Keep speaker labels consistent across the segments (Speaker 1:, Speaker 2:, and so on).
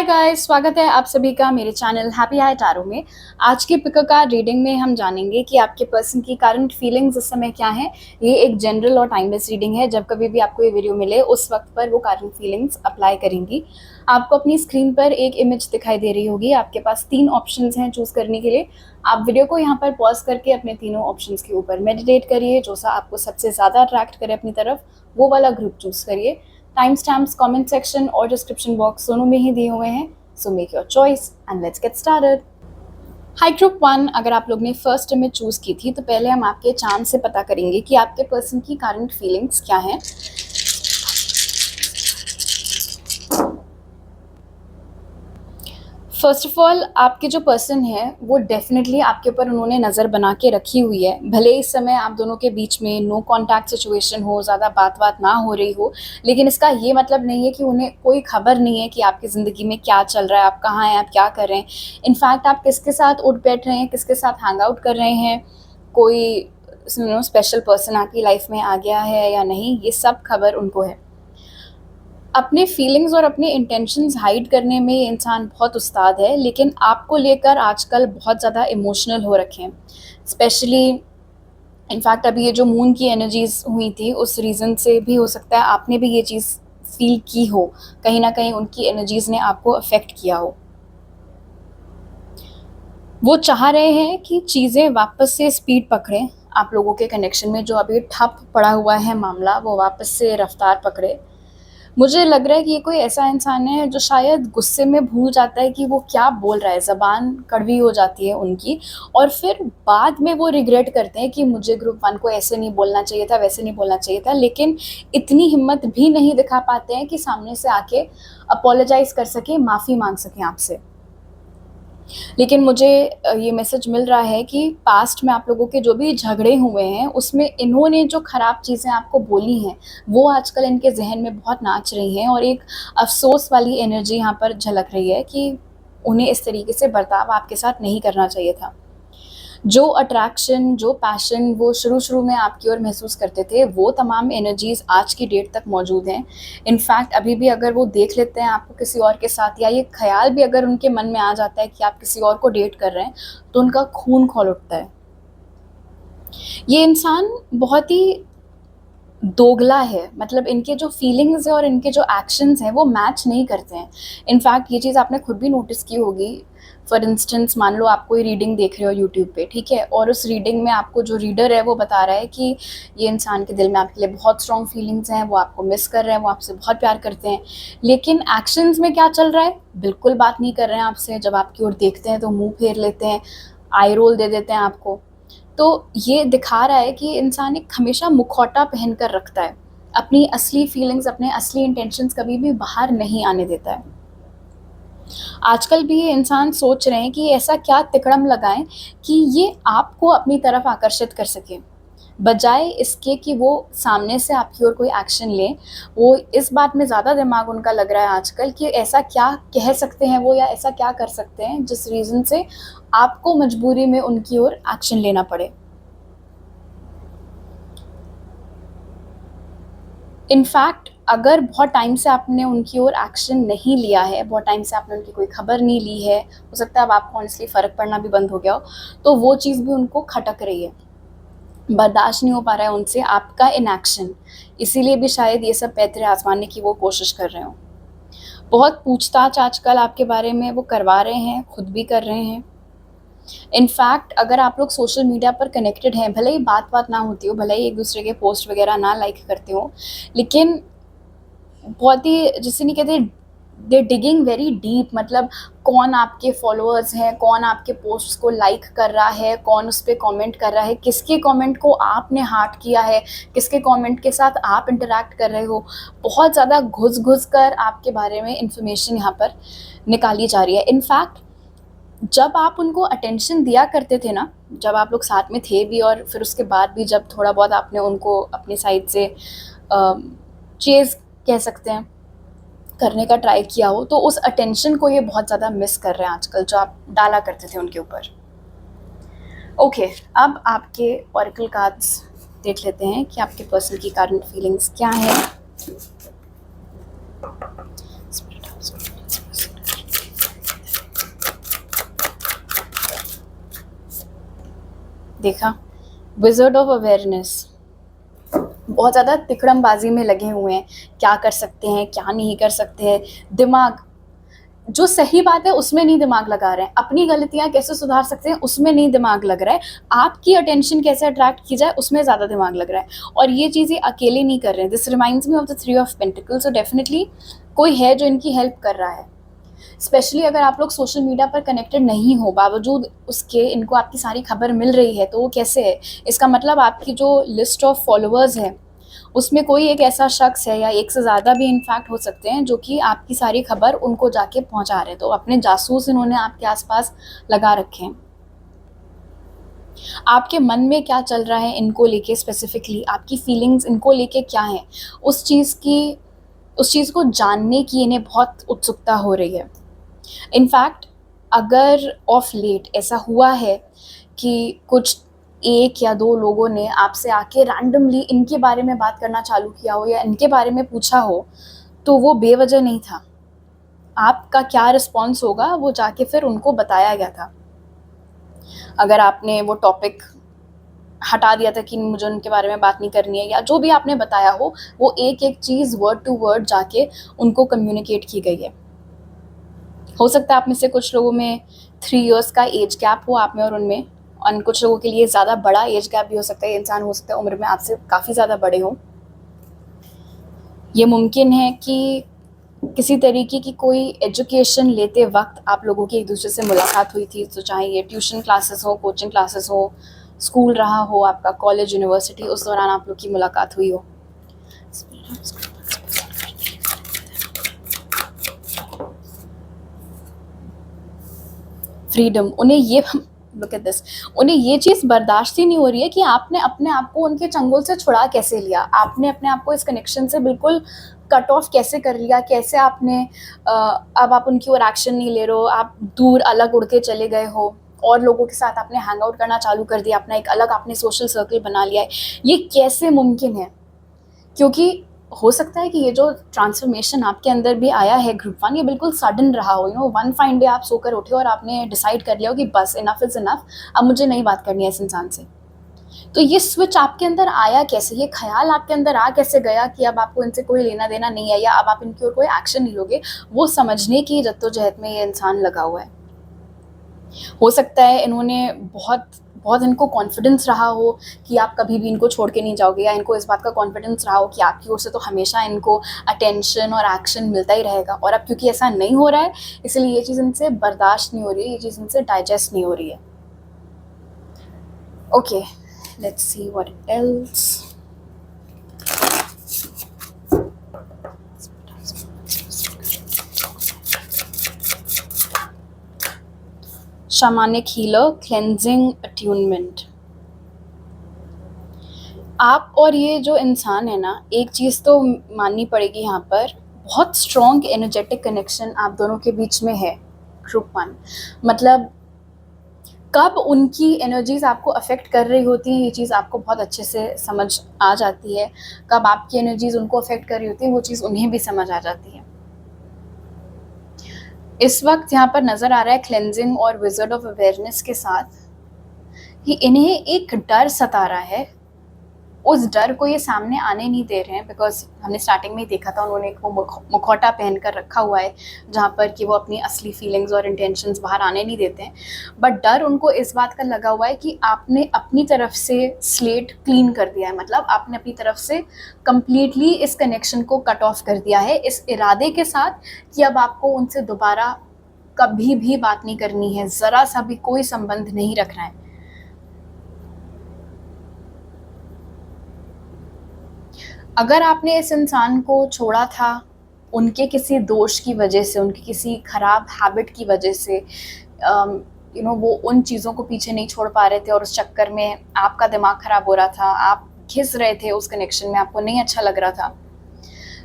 Speaker 1: Guys, स्वागत है आप सभी का मेरे चैनल हैप्पी हाई टैरो में। आज के पिक कार्ड रीडिंग में हम जानेंगे कि आपके पर्सन की करंट फीलिंग्स इस समय क्या हैं। ये एक जनरल और टाइमलेस रीडिंग है। जब कभी भी आपको ये वीडियो मिले उस वक्त पर वो करंट फीलिंग्स अप्लाई करेंगी। आपको अपनी स्क्रीन पर एक इमेज दिखाई दे रही होगी। आपके पास 3 ऑप्शंस हैं चूज करने के लिए। आप वीडियो को यहाँ पर पॉज करके अपने तीनों ऑप्शंस के ऊपर मेडिटेट करिए। जो सा आपको सबसे ज़्यादा अट्रैक्ट करे अपनी तरफ वो वाला ग्रुप चूज करिए। टाइम स्टैम्प्स कमेंट सेक्शन और डिस्क्रिप्शन बॉक्स दोनों में ही दिए हुए हैं। So make your choice and let's get started. High group 1, अगर आप लोग ने फर्स्ट इमेज चूज की थी तो पहले हम आपके चांद से पता करेंगे कि आपके पर्सन की करंट फीलिंग्स क्या हैं। फर्स्ट ऑफ ऑल, आपके जो पर्सन है वो डेफिनेटली आपके ऊपर उन्होंने नज़र बना के रखी हुई है। भले इस समय आप दोनों के बीच में नो कांटेक्ट सिचुएशन हो, ज़्यादा बात ना हो रही हो, लेकिन इसका ये मतलब नहीं है कि उन्हें कोई खबर नहीं है कि आपकी ज़िंदगी में क्या चल रहा है, आप कहाँ हैं, आप क्या कर रहे हैं। इनफैक्ट आप किसके साथ उठ बैठ रहे हैं, किसके साथ हैंग आउट कर रहे हैं, कोई स्पेशल पर्सन आपकी लाइफ में आ गया है या नहीं, ये सब खबर उनको है। अपने फीलिंग्स और अपने इंटेंशंस हाइड करने में ये इंसान बहुत उस्ताद है, लेकिन आपको लेकर आजकल बहुत ज़्यादा इमोशनल हो रखे हैं। स्पेशली इनफैक्ट अभी ये जो मून की एनर्जीज हुई थी उस रीज़न से भी हो सकता है आपने भी ये चीज़ फील की हो, कहीं ना कहीं उनकी एनर्जीज ने आपको अफेक्ट किया हो। वो चाह रहे हैं कि चीज़ें वापस से स्पीड पकड़ें। आप लोगों के कनेक्शन में जो अभी ठप पड़ा हुआ है मामला, वो वापस से रफ्तार पकड़े। मुझे लग रहा है कि ये कोई ऐसा इंसान है जो शायद गुस्से में भूल जाता है कि वो क्या बोल रहा है, ज़बान कड़वी हो जाती है उनकी, और फिर बाद में वो रिग्रेट करते हैं कि मुझे ग्रुप 1 को ऐसे नहीं बोलना चाहिए था, वैसे नहीं बोलना चाहिए था, लेकिन इतनी हिम्मत भी नहीं दिखा पाते हैं कि सामने से आके अपोलोजाइज़ कर सकें, माफ़ी मांग सकें आपसे। लेकिन मुझे ये मैसेज मिल रहा है कि पास्ट में आप लोगों के जो भी झगड़े हुए हैं उसमें इन्होंने जो ख़राब चीज़ें आपको बोली हैं वो आजकल इनके जहन में बहुत नाच रही हैं, और एक अफसोस वाली एनर्जी यहाँ पर झलक रही है कि उन्हें इस तरीके से बर्ताव आपके साथ नहीं करना चाहिए था। जो अट्रैक्शन, जो पैशन वो शुरू में आपकी ओर महसूस करते थे, वो तमाम एनर्जीज़ आज की डेट तक मौजूद हैं। इनफैक्ट अभी भी अगर वो देख लेते हैं आपको किसी और के साथ, या ये ख़्याल भी अगर उनके मन में आ जाता है कि आप किसी और को डेट कर रहे हैं, तो उनका खून खौल उठता है। ये इंसान बहुत ही दोगला है, मतलब इनके जो फीलिंग्स हैं और इनके जो एक्शंस हैं वो मैच नहीं करते हैं। इनफैक्ट ये चीज़ आपने खुद भी नोटिस की होगी। फॉर इंस्टेंस, मान लो आप कोई रीडिंग देख रहे हो यूट्यूब पे, ठीक है, और उस रीडिंग में आपको जो रीडर है वो बता रहा है कि ये इंसान के दिल में आपके लिए बहुत स्ट्रॉन्ग फीलिंग्स हैं, वो आपको मिस कर रहे हैं, वो आपसे बहुत प्यार करते हैं, लेकिन एक्शंस में क्या चल रहा है, बिल्कुल बात नहीं कर रहे हैं आपसे। जब आपकी ओर देखते हैं तो मुँह फेर लेते हैं, आई रोल दे देते हैं आपको। तो ये दिखा रहा है कि इंसान एक हमेशा मुखौटा पहन कर रखता है, अपनी असली फीलिंग्स, अपने असली इंटेंशंस कभी भी बाहर नहीं आने देता है। आजकल भी ये इंसान सोच रहे हैं कि ऐसा क्या तिकड़म लगाएं कि ये आपको अपनी तरफ आकर्षित कर सके, बजाय इसके कि वो सामने से आपकी ओर कोई एक्शन लें। वो इस बात में ज़्यादा दिमाग उनका लग रहा है आजकल कि ऐसा क्या कह सकते हैं वो, या ऐसा क्या कर सकते हैं जिस रीज़न से आपको मजबूरी में उनकी ओर एक्शन लेना पड़े। इनफैक्ट अगर बहुत टाइम से आपने उनकी ओर एक्शन नहीं लिया है, बहुत टाइम से आपने उनकी कोई खबर नहीं ली है, हो सकता है अब आपको ऑनेस्टली फ़र्क पड़ना भी बंद हो गया हो, तो वो चीज़ भी उनको खटक रही है, बर्दाश्त नहीं हो पा रहा है उनसे आपका इनएक्शन। इसीलिए भी शायद ये सब पैतरे आजमाने की वो कोशिश कर रहे हो। बहुत पूछताछ आजकल आपके बारे में वो करवा रहे हैं, खुद भी कर रहे हैं। इनफैक्ट अगर आप लोग सोशल मीडिया पर कनेक्टेड हैं, भले ही बात ना होती हो, भले ही एक दूसरे के पोस्ट वगैरह ना लाइक करते हो, लेकिन बहुत ही, जिसे नहीं कहते, दे डिगिंग वेरी डीप। मतलब कौन आपके फॉलोअर्स हैं, कौन आपके पोस्ट्स को लाइक कर रहा है, कौन उस पर कमेंट कर रहा है, किसके कमेंट को आपने हार्ट किया है, किसके कमेंट के साथ आप इंटरैक्ट कर रहे हो। बहुत ज़्यादा घुस कर आपके बारे में इंफॉर्मेशन यहाँ पर निकाली जा रही है। इनफैक्ट जब आप उनको अटेंशन दिया करते थे ना, जब आप लोग साथ में थे भी और फिर उसके बाद भी जब थोड़ा बहुत आपने उनको अपनी साइड से चेज़ कह सकते हैं करने का ट्राई किया हो, तो उस अटेंशन को ये बहुत ज़्यादा मिस कर रहे हैं आजकल, जो आप डाला करते थे उनके ऊपर। ओके, अब आपके ऑरेकल कार्ड्स देख लेते हैं कि आपके पर्सन की करंट फीलिंग्स क्या है। देखा, विज़र्ड ऑफ अवेयरनेस बहुत ज़्यादा तिकड़मबाजी में लगे हुए हैं, क्या कर सकते हैं, क्या नहीं कर सकते हैं। दिमाग, जो सही बात है उसमें नहीं दिमाग लगा रहे हैं, अपनी गलतियां कैसे सुधार सकते हैं उसमें नहीं दिमाग लग रहा है, आपकी अटेंशन कैसे अट्रैक्ट की जाए उसमें ज़्यादा दिमाग लग रहा है। और ये चीज़ें अकेले नहीं कर रहे हैं। This reminds me of the 3 of pentacles. So definitely कोई है जो इनकी हेल्प कर रहा है। स्पेशली अगर आप लोग सोशल मीडिया पर कनेक्टेड नहीं हो, बावजूद उसके इनको आपकी सारी खबर मिल रही है, तो वो कैसे है? इसका मतलब आपकी जो लिस्ट ऑफ फॉलोअर्स है उसमें कोई एक ऐसा शख्स है, या एक से ज़्यादा भी इनफैक्ट हो सकते हैं, जो कि आपकी सारी खबर उनको जाके पहुंचा रहे हैं। तो अपने जासूस इन्होंने आपके आसपास लगा रखे हैं। आपके मन में क्या चल रहा है इनको लेके, स्पेसिफिकली आपकी फीलिंग्स इनको लेके क्या है, उस चीज़ को जानने की इन्हें बहुत उत्सुकता हो रही है। इनफैक्ट अगर ऑफ लेट ऐसा हुआ है कि कुछ 1 या 2 लोगों ने आपसे आके रैंडमली इनके बारे में बात करना चालू किया हो या इनके बारे में पूछा हो, तो वो बेवजह नहीं था। आपका क्या रिस्पॉन्स होगा वो जाके फिर उनको बताया गया था। अगर आपने वो टॉपिक हटा दिया था कि मुझे उनके बारे में बात नहीं करनी है, या जो भी आपने बताया हो, वो एक-एक चीज़ वर्ड टू वर्ड जाके उनको कम्युनिकेट की गई है। हो सकता है आप में से कुछ लोगों में 3 इयर्स का एज गैप हो आप में और उनमें, और कुछ लोगों के लिए ज़्यादा बड़ा एज गैप भी हो सकता है। इंसान हो सकता है उम्र में आपसे काफ़ी ज़्यादा बड़े हों। ये मुमकिन है कि किसी तरीके की कोई एजुकेशन लेते वक्त आप लोगों की एक दूसरे से मुलाकात हुई थी, तो चाहे ये ट्यूशन क्लासेस हो, कोचिंग क्लासेस हो, स्कूल रहा हो आपका, कॉलेज, यूनिवर्सिटी, उस दौरान आप लोग की मुलाकात हुई हो। फ्रीडम, उन्हें ये लुक एट दिस, उन्हें ये चीज़ बर्दाश्त ही नहीं हो रही है कि आपने अपने आप को उनके चंगुल से छुड़ा कैसे लिया, आपने अपने आप को इस कनेक्शन से बिल्कुल कट ऑफ कैसे कर लिया, कैसे आपने अब आप उनकी ओर एक्शन नहीं ले रहे हो, आप दूर अलग उड़ के चले गए हो, और लोगों के साथ आपने हैंग आउट करना चालू कर दिया, अपना एक अलग आपने सोशल सर्कल बना लिया है। ये कैसे मुमकिन है? क्योंकि हो सकता है कि ये जो ट्रांसफॉर्मेशन आपके अंदर भी आया है ग्रुप 1, ये बिल्कुल सडन रहा हो। वन फाइन डे आप सोकर उठे और आपने डिसाइड कर लिया हो कि बस इनफ इज़ इनफ, अब मुझे नहीं बात करनी है इस इंसान से। तो ये स्विच आपके अंदर आया कैसे? ये ख़्याल आपके अंदर आ कैसे गया कि अब आपको इनसे कोई लेना देना नहीं है, या अब आप इनकी ओर कोई एक्शन नहीं लोगे? वो समझने की जद्दोजहद में ये इंसान लगा हुआ है। हो सकता है इन्होंने बहुत बहुत इनको कॉन्फिडेंस रहा हो कि आप कभी भी इनको छोड़ के नहीं जाओगे, या इनको इस बात का कॉन्फिडेंस रहा हो कि आपकी ओर से तो हमेशा इनको अटेंशन और एक्शन मिलता ही रहेगा, और अब क्योंकि ऐसा नहीं हो रहा है, इसलिए ये चीज़ इनसे बर्दाश्त नहीं हो रही है, ये चीज़ इनसे डाइजेस्ट नहीं हो रही है। Okay, let's see what else. Shamanic healer, cleansing, attunement. आप और ये जो इंसान है ना, एक चीज़ तो माननी पड़ेगी यहाँ पर, बहुत स्ट्रॉन्ग एनर्जेटिक कनेक्शन आप दोनों के बीच में है ग्रुप 1। मतलब कब उनकी एनर्जीज़ आपको अफेक्ट कर रही होती हैं, ये चीज़ आपको बहुत अच्छे से समझ आ जाती है। कब आपकी एनर्जीज़ उनको अफेक्ट कर रही होती है, वो चीज़ उन्हें भी समझ आ जाती है। इस वक्त यहाँ पर नज़र आ रहा है क्लेंजिंग और विज़र्ड ऑफ अवेयरनेस के साथ कि इन्हें एक डर सता रहा है। उस डर को ये सामने आने नहीं दे रहे हैं, बिकॉज हमने स्टार्टिंग में ही देखा था उन्होंने एक वो मुखौटा पहन कर रखा हुआ है, जहाँ पर कि वो अपनी असली फीलिंग्स और इंटेंशंस बाहर आने नहीं देते हैं। बट डर उनको इस बात का लगा हुआ है कि आपने अपनी तरफ से स्लेट क्लीन कर दिया है, मतलब आपने अपनी तरफ से कम्प्लीटली इस कनेक्शन को कट ऑफ कर दिया है, इस इरादे के साथ कि अब आपको उनसे दोबारा कभी भी बात नहीं करनी है, ज़रा सा भी कोई संबंध नहीं रखना है। अगर आपने इस इंसान को छोड़ा था उनके किसी दोष की वजह से, उनकी किसी ख़राब हैबिट की वजह से, वो उन चीज़ों को पीछे नहीं छोड़ पा रहे थे और उस चक्कर में आपका दिमाग ख़राब हो रहा था, आप घिस रहे थे उस कनेक्शन में, आपको नहीं अच्छा लग रहा था,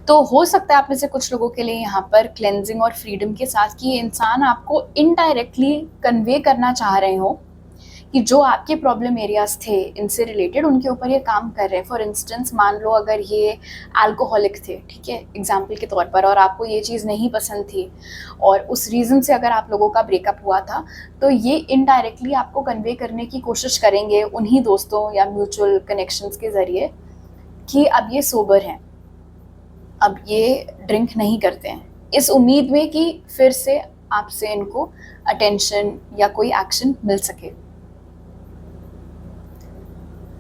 Speaker 1: तो हो सकता है आप में से कुछ लोगों के लिए यहाँ पर क्लेंजिंग और फ्रीडम के साथ कि ये इंसान आपको इनडायरेक्टली कन्वे करना चाह रहे हो कि जो आपके प्रॉब्लम एरियाज थे इनसे रिलेटेड उनके ऊपर ये काम कर रहे हैं। फॉर इंस्टेंस मान लो अगर ये अल्कोहलिक थे, ठीक है, एग्जाम्पल के तौर पर, और आपको ये चीज़ नहीं पसंद थी और उस रीज़न से अगर आप लोगों का ब्रेकअप हुआ था, तो ये इनडायरेक्टली आपको कन्वे करने की कोशिश करेंगे उन्हीं दोस्तों या म्यूचुअल कनेक्शंस के ज़रिए कि अब ये सोबर हैं, अब ये ड्रिंक नहीं करते हैं, इस उम्मीद में कि फिर से आपसे इनको अटेंशन या कोई एक्शन मिल सके।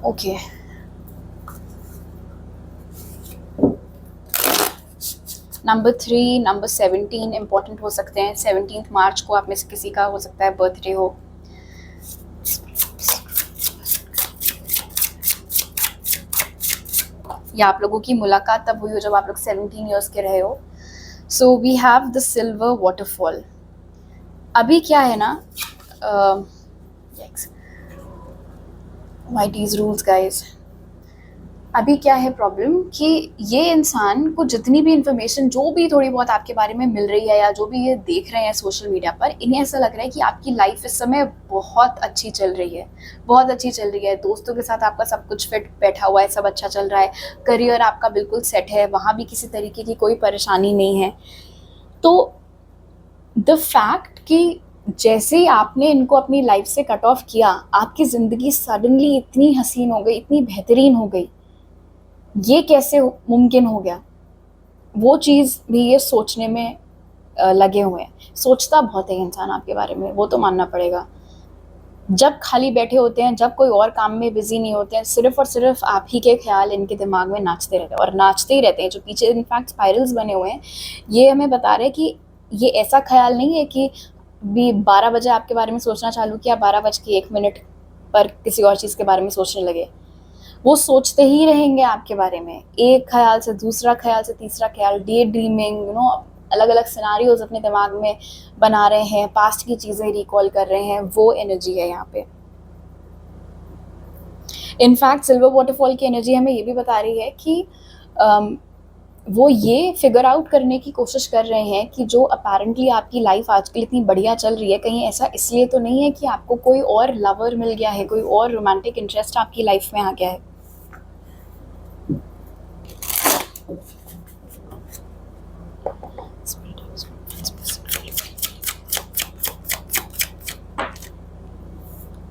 Speaker 1: ओके, नंबर 3, नंबर 17 इम्पॉर्टेंट हो सकते हैं। 17 मार्च को आप में से किसी का हो सकता है बर्थडे हो। या आप लोगों की मुलाकात तब हुई हो जब आप लोग 17 ईयर्स के रहे हो। So we have the silver waterfall. अभी क्या है ना, व्हाई दीज रूल्स गाइज, अभी क्या है प्रॉब्लम कि ये इंसान को जितनी भी इंफॉर्मेशन जो भी थोड़ी बहुत आपके बारे में मिल रही है या जो भी ये देख रहे हैं सोशल मीडिया पर, इन्हें ऐसा लग रहा है कि आपकी लाइफ इस समय बहुत अच्छी चल रही है, बहुत अच्छी चल रही है, दोस्तों के साथ आपका सब कुछ फिट बैठा हुआ है, सब अच्छा चल रहा है, करियर आपका बिल्कुल सेट है, वहाँ भी किसी तरीके की कोई परेशानी नहीं है। तो द फैक्ट कि जैसे ही आपने इनको अपनी लाइफ से कट ऑफ किया, आपकी ज़िंदगी सडनली इतनी हसीन हो गई, इतनी बेहतरीन हो गई, ये कैसे मुमकिन हो गया, वो चीज़ भी ये सोचने में लगे हुए हैं। सोचता बहुत है इंसान आपके बारे में, वो तो मानना पड़ेगा। जब खाली बैठे होते हैं, जब कोई और काम में बिजी नहीं होते हैं, सिर्फ और सिर्फ आप ही के ख्याल इनके दिमाग में नाचते रहते हैं और नाचते ही रहते हैं। जो पीछे इनफैक्ट स्पाइरल्स बने हुए हैं, ये हमें बता रहे हैं कि ये ऐसा ख्याल नहीं है कि भी 12 बजे आपके बारे में सोचना चालू किया, 12:01 पर किसी और चीज़ के बारे में सोचने लगे। वो सोचते ही रहेंगे आपके बारे में, एक ख्याल से दूसरा ख्याल से तीसरा ख्याल, डे ड्रीमिंग, अलग अलग सिनारियोज अपने दिमाग में बना रहे हैं, पास्ट की चीज़ें रिकॉल कर रहे हैं, वो एनर्जी है यहाँ पे। इनफैक्ट सिल्वर वाटरफॉल की एनर्जी हमें ये भी बता रही है कि वो ये फिगर आउट करने की कोशिश कर रहे हैं कि जो अपेरेंटली आपकी लाइफ आजकल इतनी बढ़िया चल रही है, कहीं ऐसा इसलिए तो नहीं है कि आपको कोई और लवर मिल गया है, कोई और रोमांटिक इंटरेस्ट आपकी लाइफ में आ गया है।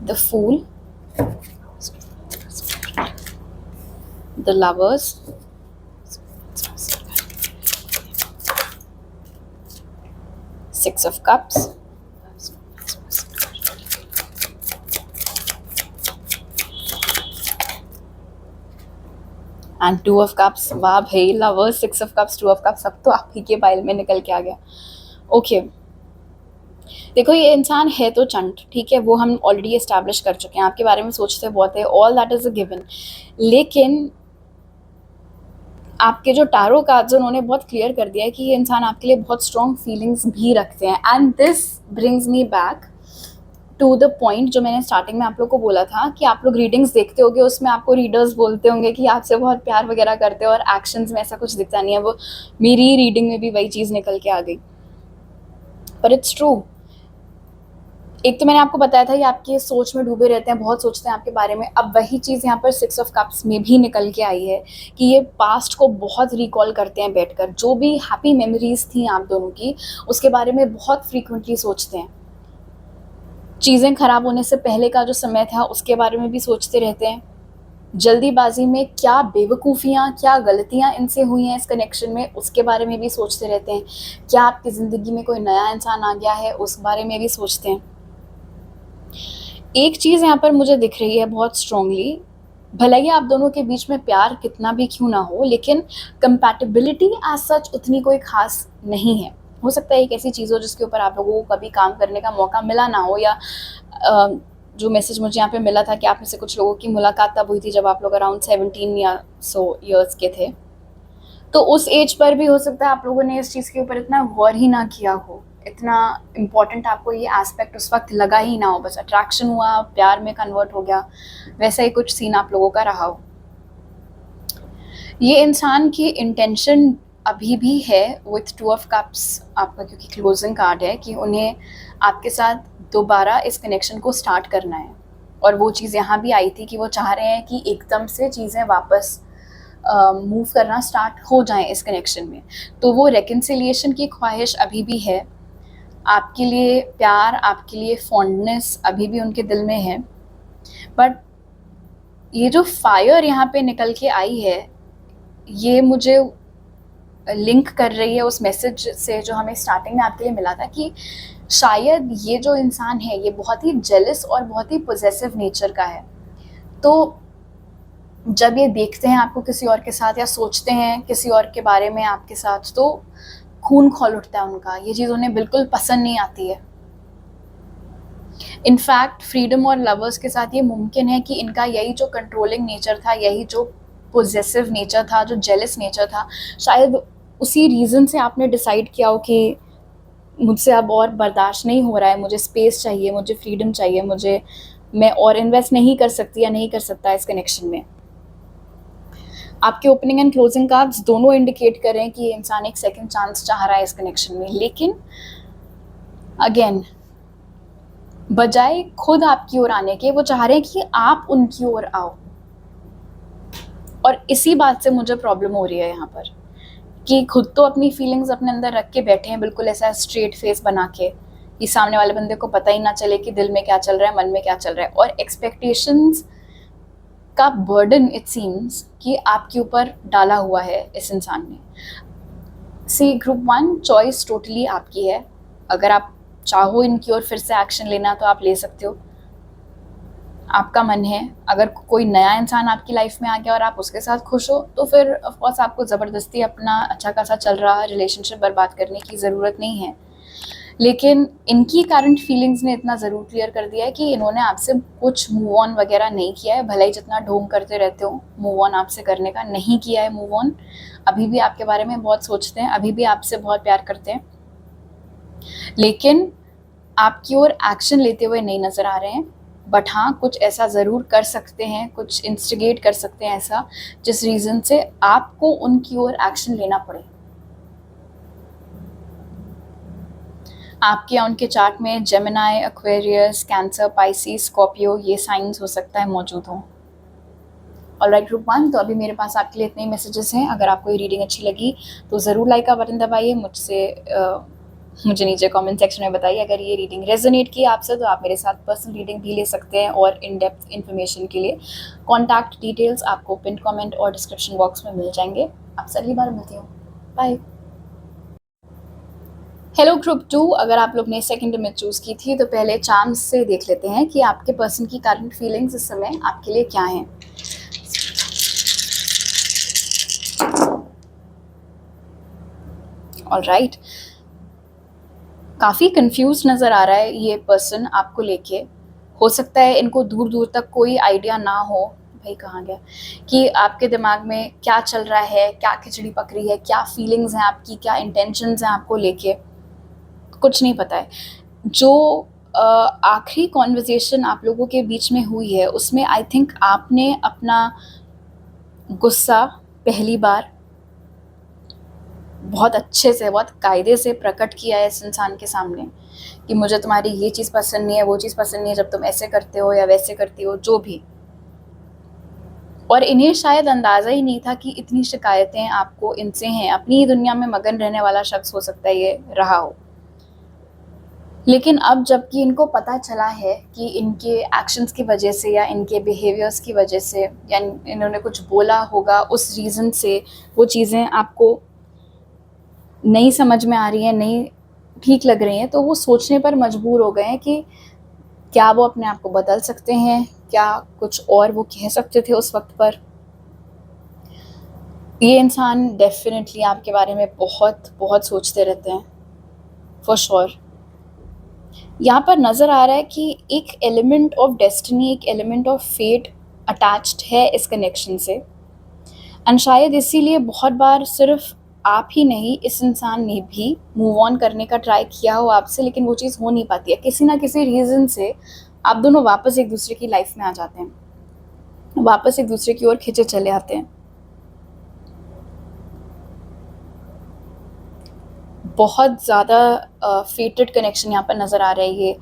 Speaker 1: The Fool, The Lovers, Six of Cups, and Two of Cups। वाह भाई, Lovers, Six of Cups, Two of Cups, सब तो आप ही के पाइल में निकल के आ गया। ओके, देखो ये इंसान है तो चंट, ठीक है, वो हम ऑलरेडी एस्टैब्लिश कर चुके हैं, आपके बारे में सोचते बहुत है, all that is a given. लेकिन आपके जो टारो कार्ड्स उन्होंने बहुत क्लियर कर दिया है कि ये इंसान आपके लिए बहुत स्ट्रॉन्ग फीलिंग्स भी रखते हैं। And this brings me back to the point जो मैंने स्टार्टिंग में आप लोग को बोला था कि आप लोग रीडिंग्स देखते होंगे, उसमें आपको रीडर्स बोलते होंगे कि आपसे बहुत प्यार वगैरह करते हो और एक्शंस में ऐसा कुछ दिखता नहीं है। वो मेरी रीडिंग में भी वही चीज़ निकल के आ गई, पर इट्स ट्रू। एक तो मैंने आपको बताया था कि आपकी सोच में डूबे रहते हैं, बहुत सोचते हैं आपके बारे में। अब वही चीज़ यहाँ पर सिक्स ऑफ कप्स में भी निकल के आई है कि ये पास्ट को बहुत रिकॉल करते हैं बैठकर, जो भी हैप्पी मेमोरीज थी आप दोनों की, उसके बारे में बहुत फ्रीक्वेंटली सोचते हैं। चीज़ें खराब होने से पहले का जो समय था उसके बारे में भी सोचते रहते हैं। जल्दीबाजी में क्या बेवकूफ़ियाँ, क्या गलतियाँ इनसे हुई हैं इस कनेक्शन में, उसके बारे में भी सोचते रहते हैं। क्या आपकी ज़िंदगी में कोई नया इंसान आ गया है, उस बारे में भी सोचते हैं। एक चीज़ यहाँ पर मुझे दिख रही है बहुत स्ट्रांगली, भले ही आप दोनों के बीच में प्यार कितना भी क्यों ना हो, लेकिन कंपैटिबिलिटी एज सच उतनी कोई खास नहीं है। हो सकता है एक ऐसी चीज़ हो जिसके ऊपर आप लोगों को कभी काम करने का मौका मिला ना हो, या जो मैसेज मुझे यहाँ पे मिला था कि आप में से कुछ लोगों की मुलाकात तब हुई थी जब आप लोग अराउंड 17 या सो ईयर्स के थे, तो उस एज पर भी हो सकता है आप लोगों ने इस चीज़ के ऊपर इतना गौर ही ना किया हो, इतना इम्पॉर्टेंट आपको ये एस्पेक्ट उस वक्त लगा ही ना हो, बस अट्रैक्शन हुआ, प्यार में कन्वर्ट हो गया, वैसा ही कुछ सीन आप लोगों का रहा हो। ये इंसान की इंटेंशन अभी भी है विथ टू ऑफ कप्स आपका, क्योंकि क्लोजिंग कार्ड है, कि उन्हें आपके साथ दोबारा इस कनेक्शन को स्टार्ट करना है। और वो चीज़ यहाँ भी आई थी कि वो चाह रहे हैं कि एकदम से चीज़ें वापस मूव करना स्टार्ट हो जाएं इस कनेक्शन में। तो वो रेकन्सिलिएशन की ख्वाहिश अभी भी है, आपके लिए प्यार, आपके लिए फॉन्डनेस अभी भी उनके दिल में है। बट ये जो फायर यहाँ पे निकल के आई है, ये मुझे लिंक कर रही है उस मैसेज से जो हमें स्टार्टिंग में आपके लिए मिला था कि शायद ये जो इंसान है ये बहुत ही जेलस और बहुत ही पोजेसिव नेचर का है। तो जब ये देखते हैं आपको किसी और के साथ या सोचते हैं किसी और के बारे में आपके साथ, तो खून खौल उठता है उनका। ये चीज़ उन्हें बिल्कुल पसंद नहीं आती है। इनफैक्ट फ्रीडम और लवर्स के साथ ये मुमकिन है कि इनका यही जो कंट्रोलिंग नेचर था, यही जो पोजेसिव नेचर था, जो जेलस नेचर था, शायद उसी रीज़न से आपने डिसाइड किया हो कि मुझसे अब और बर्दाश्त नहीं हो रहा है, मुझे स्पेस चाहिए, मुझे फ्रीडम चाहिए, मैं और इन्वेस्ट नहीं कर सकती या नहीं कर सकता इस कनेक्शन में। आपके ओपनिंग एंड क्लोजिंग कार्ड्स दोनों इंडिकेट कर रहे हैं कि ये इंसान एक सेकंड चांस चाह रहा है इस कनेक्शन में, लेकिन अगेन बजाय खुद आपकी ओर आने के, वो चाह रहे हैं कि आप उनकी ओर आओ। और इसी बात से मुझे प्रॉब्लम हो रही है यहाँ पर कि खुद तो अपनी फीलिंग्स अपने अंदर रख के बैठे हैं, बिल्कुल ऐसा स्ट्रेट फेस बना के कि सामने वाले बंदे को पता ही ना चले कि दिल में क्या चल रहा है, मन में क्या चल रहा है। और एक्सपेक्टेशंस का बर्डन इट सीम्स कि आपके ऊपर डाला हुआ है इस इंसान ने। सी ग्रुप 1, चॉइस टोटली आपकी है। अगर आप चाहो इनकी ओर फिर से एक्शन लेना तो आप ले सकते हो, आपका मन है। अगर कोई नया इंसान आपकी लाइफ में आ गया और आप उसके साथ खुश हो तो फिर ऑफ कोर्स आपको ज़बरदस्ती अपना अच्छा खासा चल रहा रिलेशनशिप बर्बाद करने की ज़रूरत नहीं है। लेकिन इनकी करंट फीलिंग्स ने इतना ज़रूर क्लियर कर दिया है कि इन्होंने आपसे कुछ मूव ऑन वगैरह नहीं किया है। भले ही जितना ढोंग करते रहते हो मूव ऑन आपसे करने का, नहीं किया है मूव ऑन। अभी भी आपके बारे में बहुत सोचते हैं, अभी भी आपसे बहुत प्यार करते हैं, लेकिन आपकी ओर एक्शन लेते हुए नहीं नज़र आ रहे हैं। बट हाँ, कुछ ऐसा ज़रूर कर सकते हैं, कुछ इंस्टिगेट कर सकते हैं ऐसा जिस रीज़न से आपको उनकी ओर एक्शन लेना पड़े। आपके या उनके चार्ट में Gemini, Aquarius, cancer, Pisces, Scorpio ये साइंस हो सकता है मौजूद हों। ऑलराइट ग्रुप 1, तो अभी मेरे पास आपके लिए इतने ही मैसेजेस हैं। अगर आपको ये रीडिंग अच्छी लगी तो ज़रूर लाइक का बटन दबाइए। मुझे नीचे कमेंट सेक्शन में बताइए अगर ये रीडिंग रेजोनेट की आपसे, तो आप मेरे साथ पर्सनल रीडिंग भी ले सकते हैं। और इन डेप्थ इन्फॉर्मेशन के लिए कॉन्टैक्ट डिटेल्स आपको पिन कमेंट और डिस्क्रिप्शन बॉक्स में मिल जाएंगे। आपसे अगली बार मिलती हूँ, बाय। हेलो ग्रुप 2, अगर आप लोग ने सेकंड इमेज चूज़ की थी तो पहले चार्म्स से देख लेते हैं कि आपके पर्सन की करंट फीलिंग्स इस समय आपके लिए क्या हैं। ऑलराइट, काफ़ी कंफ्यूज नज़र आ रहा है ये पर्सन आपको लेके। हो सकता है इनको दूर दूर तक कोई आइडिया ना हो, भाई कहाँ गया, कि आपके दिमाग में क्या चल रहा है, क्या खिचड़ी पक रही है, क्या फीलिंग्स हैं आपकी, क्या इंटेंशंस हैं आपको लेके, कुछ नहीं पता है। जो आखिरी कॉन्वर्जेसन आप लोगों के बीच में हुई है उसमें आई थिंक आपने अपना गुस्सा पहली बार बहुत अच्छे से, बहुत कायदे से प्रकट किया है इस इंसान के सामने कि मुझे तुम्हारी ये चीज़ पसंद नहीं है, वो चीज़ पसंद नहीं है, जब तुम ऐसे करते हो या वैसे करती हो, जो भी। और इन्हें शायद अंदाज़ा ही नहीं था कि इतनी शिकायतें आपको इनसे हैं। अपनी ही दुनिया में मगन रहने वाला शख्स हो सकता है ये रहा हो, लेकिन अब जबकि इनको पता चला है कि इनके एक्शंस की वजह से या इनके बिहेवियर्स की वजह से या इन्होंने कुछ बोला होगा, उस रीज़न से वो चीज़ें आपको नहीं समझ में आ रही हैं, नहीं ठीक लग रही हैं, तो वो सोचने पर मजबूर हो गए हैं कि क्या वो अपने आप को बदल सकते हैं, क्या कुछ और वो कह सकते थे उस वक्त पर। ये इंसान डेफिनेटली आपके बारे में बहुत बहुत सोचते रहते हैं, फॉर श्योर। यहाँ पर नज़र आ रहा है कि एक एलिमेंट ऑफ डेस्टिनी, एक एलिमेंट ऑफ फेट अटैच्ड है इस कनेक्शन से। एंड शायद इसीलिए बहुत बार सिर्फ आप ही नहीं, इस इंसान ने भी मूव ऑन करने का ट्राई किया हो आपसे, लेकिन वो चीज़ हो नहीं पाती है। किसी ना किसी रीज़न से आप दोनों वापस एक दूसरे की लाइफ में आ जाते हैं, वापस एक दूसरे की ओर खींचे चले आते हैं। बहुत ज़्यादा फेटेड कनेक्शन यहाँ पर नज़र आ रहा है ये।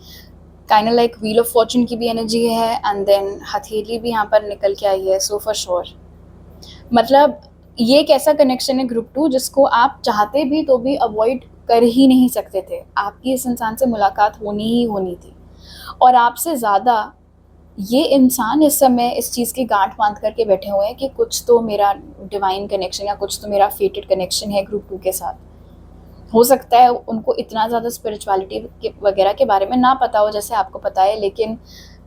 Speaker 1: Kind like wheel of Fortune की भी एनर्जी है, एंड देन हथेली भी यहाँ पर निकल के आई है, सो फॉर श्योर। मतलब ये एक ऐसा कनेक्शन है ग्रुप 2 जिसको आप चाहते भी तो भी अवॉइड कर ही नहीं सकते थे। आपकी इस इंसान से मुलाकात होनी ही होनी थी, और आपसे ज़्यादा ये इंसान इस समय इस चीज़ की गांठ बांध करके बैठे हुए हैं कि कुछ तो मेरा डिवाइन कनेक्शन या कुछ तो मेरा फेटेड कनेक्शन है ग्रुप 2 के साथ। हो सकता है उनको इतना ज़्यादा स्पिरिचुअलिटी के वगैरह के बारे में ना पता हो जैसे आपको पता है, लेकिन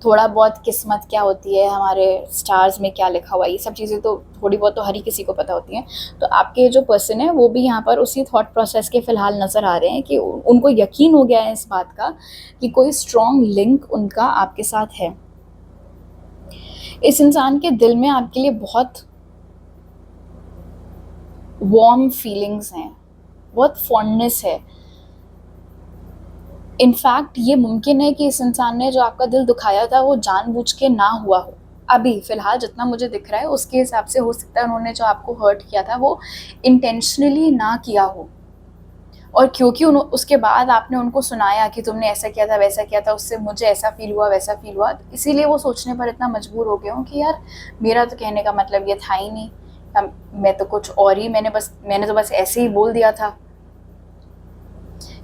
Speaker 1: थोड़ा बहुत किस्मत क्या होती है, हमारे स्टार्स में क्या लिखा हुआ है, ये सब चीज़ें तो थोड़ी बहुत तो हर ही किसी को पता होती हैं। तो आपके जो पर्सन है वो भी यहाँ पर उसी थॉट प्रोसेस के फ़िलहाल नज़र आ रहे हैं कि उनको यकीन हो गया है इस बात का कि कोई स्ट्रॉन्ग लिंक उनका आपके साथ है। इस इंसान के दिल में आपके लिए बहुत वार्म फीलिंग्स हैं, बहुत फॉन्डनेस है। इनफैक्ट ये मुमकिन है कि इस इंसान ने जो आपका दिल दुखाया था वो जानबूझ के ना हुआ हो। अभी फ़िलहाल जितना मुझे दिख रहा है उसके हिसाब से हो सकता है उन्होंने जो आपको हर्ट किया था वो इंटेंशनली ना किया हो, और क्योंकि उसके बाद आपने उनको सुनाया कि तुमने ऐसा किया था वैसा किया था, उससे मुझे ऐसा फ़ील हुआ वैसा फ़ील हुआ, इसीलिए वो सोचने पर इतना मजबूर हो गए हों कि यार मेरा तो कहने का मतलब ये था ही नहीं, मैं तो कुछ और ही, मैंने तो बस ऐसे ही बोल दिया था।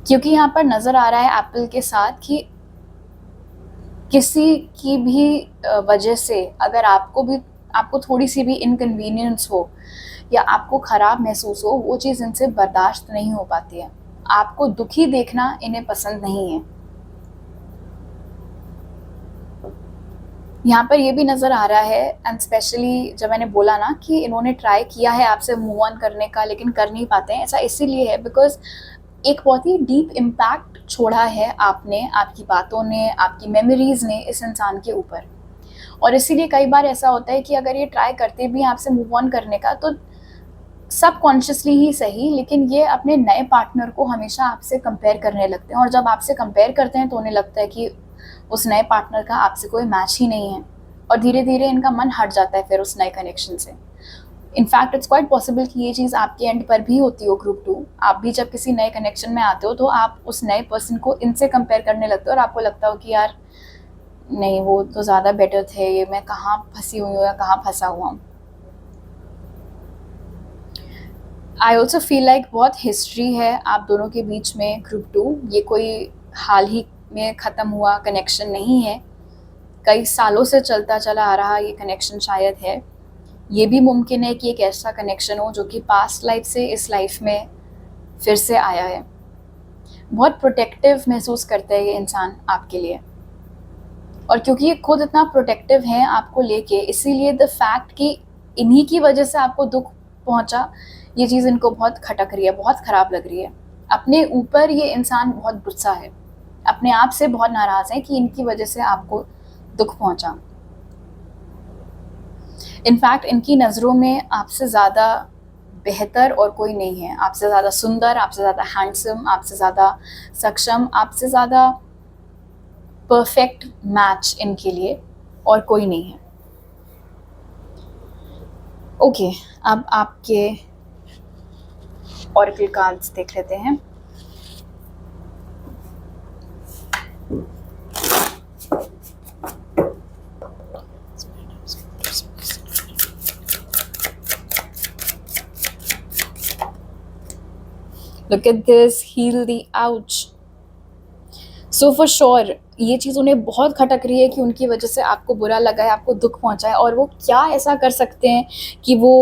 Speaker 1: क्योंकि यहाँ पर नज़र आ रहा है एप्पल के साथ कि किसी की भी वजह से अगर आपको थोड़ी सी भी इनकन्वीनियंस हो या आपको ख़राब महसूस हो, वो चीज़ इनसे बर्दाश्त नहीं हो पाती है। आपको दुखी देखना इन्हें पसंद नहीं है। यहाँ पर ये भी नज़र आ रहा है, एंड स्पेशली जब मैंने बोला ना कि इन्होंने ट्राई किया है आपसे मूव ऑन करने का लेकिन कर नहीं पाते हैं, ऐसा इसीलिए है बिकॉज एक बहुत ही डीप इम्पैक्ट छोड़ा है आपने, आपकी बातों ने, आपकी मेमोरीज़ ने इस इंसान के ऊपर। और इसीलिए कई बार ऐसा होता है कि अगर ये ट्राई करते भी हैं आपसे मूव ऑन करने का तो सबकॉन्शियसली ही सही, लेकिन ये अपने नए पार्टनर को हमेशा आपसे कंपेयर करने लगते हैं, और जब आपसे कंपेयर करते हैं तो उन्हें लगता है कि उस नए पार्टनर का आपसे कोई मैच ही नहीं है, और धीरे धीरे इनका मन हट जाता है फिर उस नए कनेक्शन से। इनफैक्ट इट्स क्वाइट पॉसिबल कि ये चीज़ आपके एंड पर भी होती हो ग्रुप 2। आप भी जब किसी नए कनेक्शन में आते हो तो आप उस नए पर्सन को इनसे कंपेयर करने लगते हो और आपको लगता हो कि यार नहीं, वो तो ज़्यादा बेटर थे, ये मैं कहाँ फंसी हुई हूँ या कहाँ फंसा हुआ हूँ। आई ऑल्सो फील लाइक बहुत हिस्ट्री है आप दोनों के बीच में ग्रुप 2। ये कोई हाल ही में ख़त्म हुआ कनेक्शन नहीं है, कई सालों से चलता चला आ रहा ये कनेक्शन शायद है। ये भी मुमकिन है कि एक ऐसा कनेक्शन हो जो कि पास्ट लाइफ से इस लाइफ में फिर से आया है। बहुत प्रोटेक्टिव महसूस करता है ये इंसान आपके लिए, और क्योंकि ये खुद इतना प्रोटेक्टिव है आपको लेके, इसीलिए द फैक्ट कि इन्हीं की वजह से आपको दुख पहुंचा, ये चीज़ इनको बहुत खटक रही है, बहुत ख़राब लग रही है। अपने ऊपर ये इंसान बहुत गुस्सा है, अपने आप से बहुत नाराज़ है कि इनकी वजह से आपको दुख पहुंचा। इनफैक्ट इनकी नज़रों में आपसे ज़्यादा बेहतर और कोई नहीं है, आपसे ज़्यादा सुंदर, आपसे ज़्यादा हैंडसम, आपसे ज़्यादा सक्षम, आपसे ज़्यादा परफेक्ट मैच इनके लिए और कोई नहीं है। ओके, अब आपके ऑरेकल कार्ड्स देख लेते हैं। Look at this, heal the ouch. So for sure ये चीज़ उन्हें बहुत खटक रही है कि उनकी वजह से आपको बुरा लगा है, आपको दुख पहुंचा है, और वो क्या ऐसा कर सकते हैं कि वो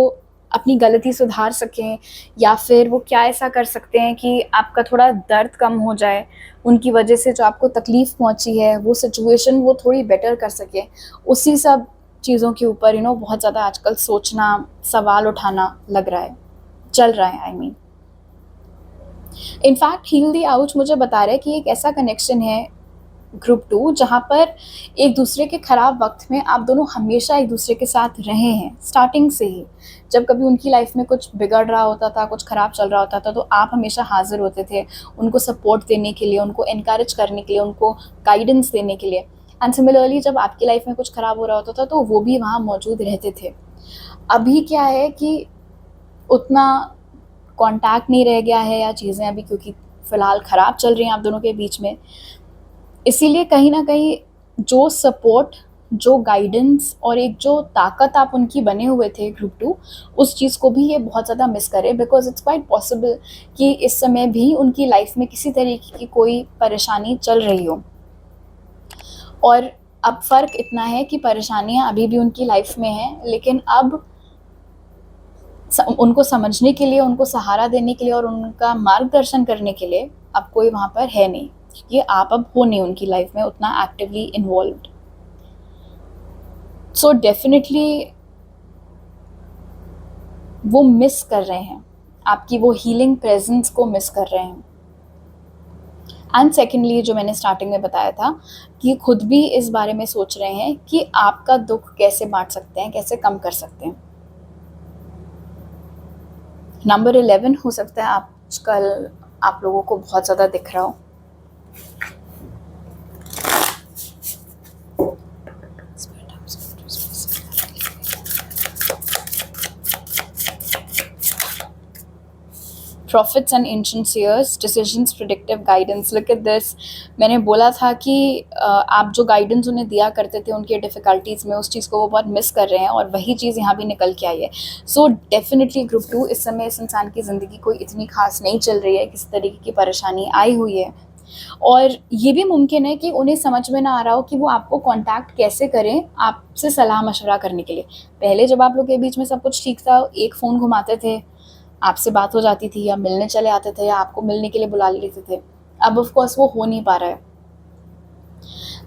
Speaker 1: अपनी गलती सुधार सकें, या फिर वो क्या ऐसा कर सकते हैं कि आपका थोड़ा दर्द कम हो जाए, उनकी वजह से जो आपको तकलीफ़ पहुंची है वो सिचुएशन वो थोड़ी बेटर कर सके। उसी सब चीज़ों के ऊपर बहुत ज़्यादा आजकल सोचना, सवाल उठाना लग रहा है, चल रहा है। I mean in fact heal the ouch मुझे बता रहा है कि एक ऐसा कनेक्शन है ग्रुप 2 जहाँ पर एक दूसरे के ख़राब वक्त में आप दोनों हमेशा एक दूसरे के साथ रहे हैं स्टार्टिंग से ही। जब कभी उनकी लाइफ में कुछ बिगड़ रहा होता था, कुछ ख़राब चल रहा होता था, तो आप हमेशा हाजिर होते थे उनको सपोर्ट देने के लिए, उनको इनकरेज करने के लिए, उनको गाइडेंस देने के लिए। एंड सिमिलरली जब आपकी लाइफ में कुछ ख़राब हो रहा होता था तो वो भी वहाँ मौजूद रहते थे। अभी क्या है कि उतना कॉन्टैक्ट नहीं रह गया है, या चीज़ें अभी क्योंकि फ़िलहाल ख़राब चल रही हैं आप दोनों के बीच में, इसीलिए कहीं न कहीं जो सपोर्ट, जो गाइडेंस और एक जो ताकत आप उनकी बने हुए थे ग्रुप 2, उस चीज़ को भी ये बहुत ज़्यादा मिस कर रहे हैं, बिकॉज़ इट्स क्वाइट पॉसिबल कि इस समय भी उनकी लाइफ़ में किसी तरीके की कोई परेशानी चल रही हो। और अब फ़र्क इतना है कि परेशानियाँ अभी भी उनकी लाइफ़ में हैं, लेकिन अब उनको समझने के लिए, उनको सहारा देने के लिए और उनका मार्गदर्शन करने के लिए अब कोई वहाँ पर है नहीं, क्योंकि आप अब हो नहीं उनकी लाइफ में उतना एक्टिवली इन्वॉल्व्ड। सो डेफिनेटली वो मिस कर रहे हैं, आपकी वो हीलिंग प्रेजेंस को मिस कर रहे हैं। एंड सेकेंडली, जो मैंने स्टार्टिंग में बताया था कि खुद भी इस बारे में सोच रहे हैं कि आपका दुख कैसे बांट सकते हैं, कैसे कम कर सकते हैं। नंबर 11 हो सकता है आजकल आप लोगों को बहुत ज़्यादा दिख रहा हो। Prophets and ancient seers, decisions, predictive guidance. Look at this. मैंने बोला था कि आप जो गाइडेंस उन्हें दिया करते थे उनके डिफ़िकल्टीज़ में, उस चीज़ को वो बहुत मिस कर रहे हैं और वही चीज़ यहाँ भी निकल के आई है। सो डेफिनेटली ग्रुप 2 इस समय इस इंसान की ज़िंदगी कोई इतनी खास नहीं चल रही है, किसी तरीके की परेशानी आई हुई है। और ये भी मुमकिन है कि उन्हें समझ में ना आ रहा हो कि वो आपको कॉन्टैक्ट कैसे करें आपसे सलाह मशवरा करने के लिए। पहले जब आप लोग के बीच में सब कुछ ठीक था, एक फ़ोन घुमाते थे, आपसे बात हो जाती थी, या मिलने चले आते थे, या आपको मिलने के लिए बुला लेते थे। अब ऑफ कोर्स वो हो नहीं पा रहा है।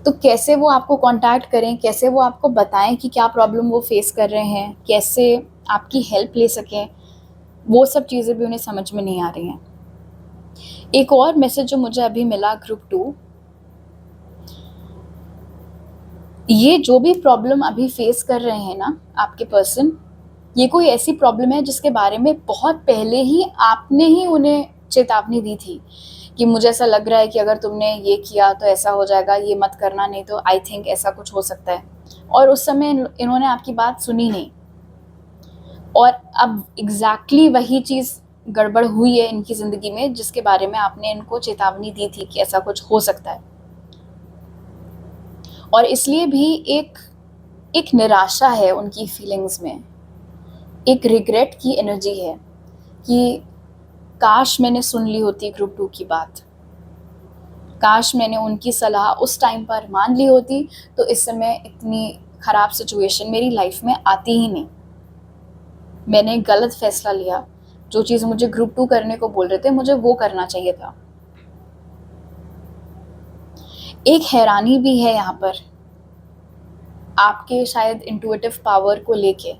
Speaker 1: तो कैसे वो आपको कॉन्टैक्ट करें, कैसे वो आपको बताएं कि क्या प्रॉब्लम वो फेस कर रहे हैं, कैसे आपकी हेल्प ले सकें, वो सब चीज़ें भी उन्हें समझ में नहीं आ रही हैं। एक और मैसेज जो मुझे अभी मिला ग्रुप 2, ये जो भी प्रॉब्लम अभी फेस कर रहे हैं ना आपके पर्सन, ये कोई ऐसी प्रॉब्लम है जिसके बारे में बहुत पहले ही आपने ही उन्हें चेतावनी दी थी कि मुझे ऐसा लग रहा है कि अगर तुमने ये किया तो ऐसा हो जाएगा, ये मत करना, नहीं तो आई थिंक ऐसा कुछ हो सकता है। और उस समय इन्होंने आपकी बात सुनी नहीं, और अब एग्जैक्टली वही चीज़ गड़बड़ हुई है इनकी ज़िंदगी में जिसके बारे में आपने इनको चेतावनी दी थी कि ऐसा कुछ हो सकता है। और इसलिए भी एक निराशा है उनकी फीलिंग्स में, एक रिग्रेट की एनर्जी है कि काश मैंने सुन ली होती ग्रुप 2 की बात, काश मैंने उनकी सलाह उस टाइम पर मान ली होती, तो इस समय इतनी ख़राब सिचुएशन मेरी लाइफ में आती ही नहीं। मैंने गलत फ़ैसला लिया, जो चीज़ मुझे ग्रुप 2 करने को बोल रहे थे मुझे वो करना चाहिए था। एक हैरानी भी है यहाँ पर आपके शायद इंट्यूटिव पावर को लेके।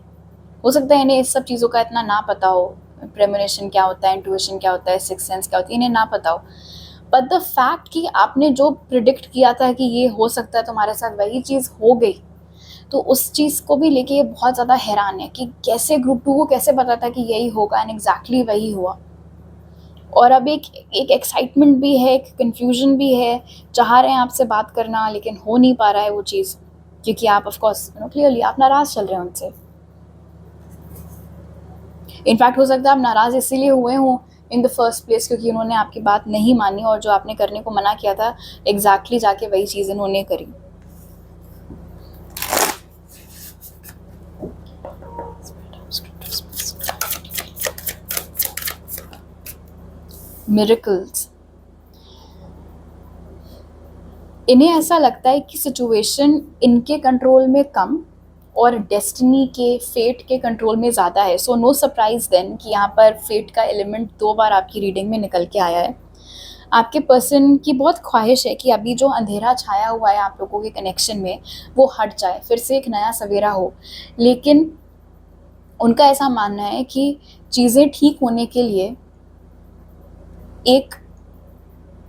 Speaker 1: हो सकता है इन्हें इस सब चीज़ों का इतना ना पता हो, प्रेमोनिशन क्या होता है, इंट्यूशन क्या होता है, सिक्स सेंस क्या होती है, इन्हें ना पता हो। बट द फैक्ट कि आपने जो प्रिडिक्ट किया था कि ये हो सकता है तुम्हारे साथ, वही चीज़ हो गई, तो उस चीज़ को भी लेके ये बहुत ज़्यादा हैरान है कि कैसे ग्रुप 2 को कैसे पता था कि यही होगा, एंड एग्जैक्टली वही हुआ। और अब एक एक्साइटमेंट भी है, एक कन्फ्यूजन भी है, चाह रहे हैं आपसे बात करना लेकिन हो नहीं पा रहा है वो चीज़, क्योंकि आप ऑफ कोर्स क्लियरली आप नाराज़ चल रहे हैं उनसे। इनफैक्ट हो सकता है आप नाराज़ इसीलिए हुए हों इन द फर्स्ट प्लेस, क्योंकि उन्होंने आपकी बात नहीं मानी और जो आपने करने को मना किया था एग्जैक्टली जाके वही चीज़ इन्होंने करी। मिरेकल्स, इन्हें ऐसा लगता है कि सिचुएशन इनके कंट्रोल में कम और डेस्टिनी के, फेट के कंट्रोल में ज़्यादा है। सो नो सरप्राइज देन कि यहाँ पर फेट का एलिमेंट 2 बार आपकी रीडिंग में निकल के आया है। आपके पर्सन की बहुत ख्वाहिश है कि अभी जो अंधेरा छाया हुआ है आप लोगों के कनेक्शन में वो हट जाए, फिर से एक नया सवेरा हो। लेकिन उनका ऐसा मानना है कि चीज़ें ठीक होने के लिए एक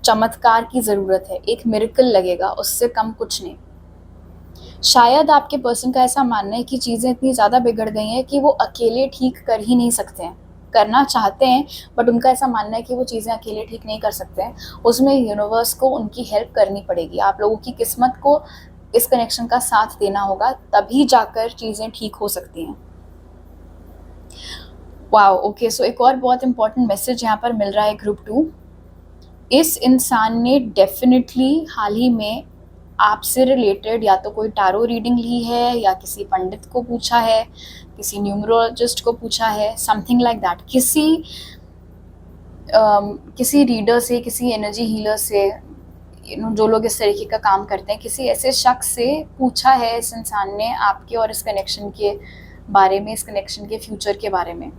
Speaker 1: चमत्कार की ज़रूरत है, एक मिरेकल लगेगा, उससे कम कुछ नहीं। शायद आपके पर्सन का ऐसा मानना है कि चीज़ें इतनी ज़्यादा बिगड़ गई हैं कि वो अकेले ठीक कर ही नहीं सकते हैं, करना चाहते हैं बट उनका ऐसा मानना है कि वो चीज़ें अकेले ठीक नहीं कर सकते हैं, उसमें यूनिवर्स को उनकी हेल्प करनी पड़ेगी। आप लोगों की किस्मत को इस कनेक्शन का साथ देना होगा, तभी जाकर चीज़ें ठीक हो सकती हैं। वाओ, ओके, सो एक और बहुत इंपॉर्टेंट मैसेज यहाँ पर मिल रहा है ग्रुप 2 इस इंसान ने डेफिनेटली हाल ही में आपसे रिलेटेड या तो कोई टारो रीडिंग ली है या किसी पंडित को पूछा है, किसी न्यूमरोलॉजिस्ट को पूछा है, समथिंग लाइक दैट। किसी रीडर से, किसी एनर्जी हीलर से, जो लोग इस तरीके का काम करते हैं, किसी ऐसे शख्स से पूछा है इस इंसान ने आपके और इस कनेक्शन के बारे में, इस कनेक्शन के फ्यूचर के बारे में।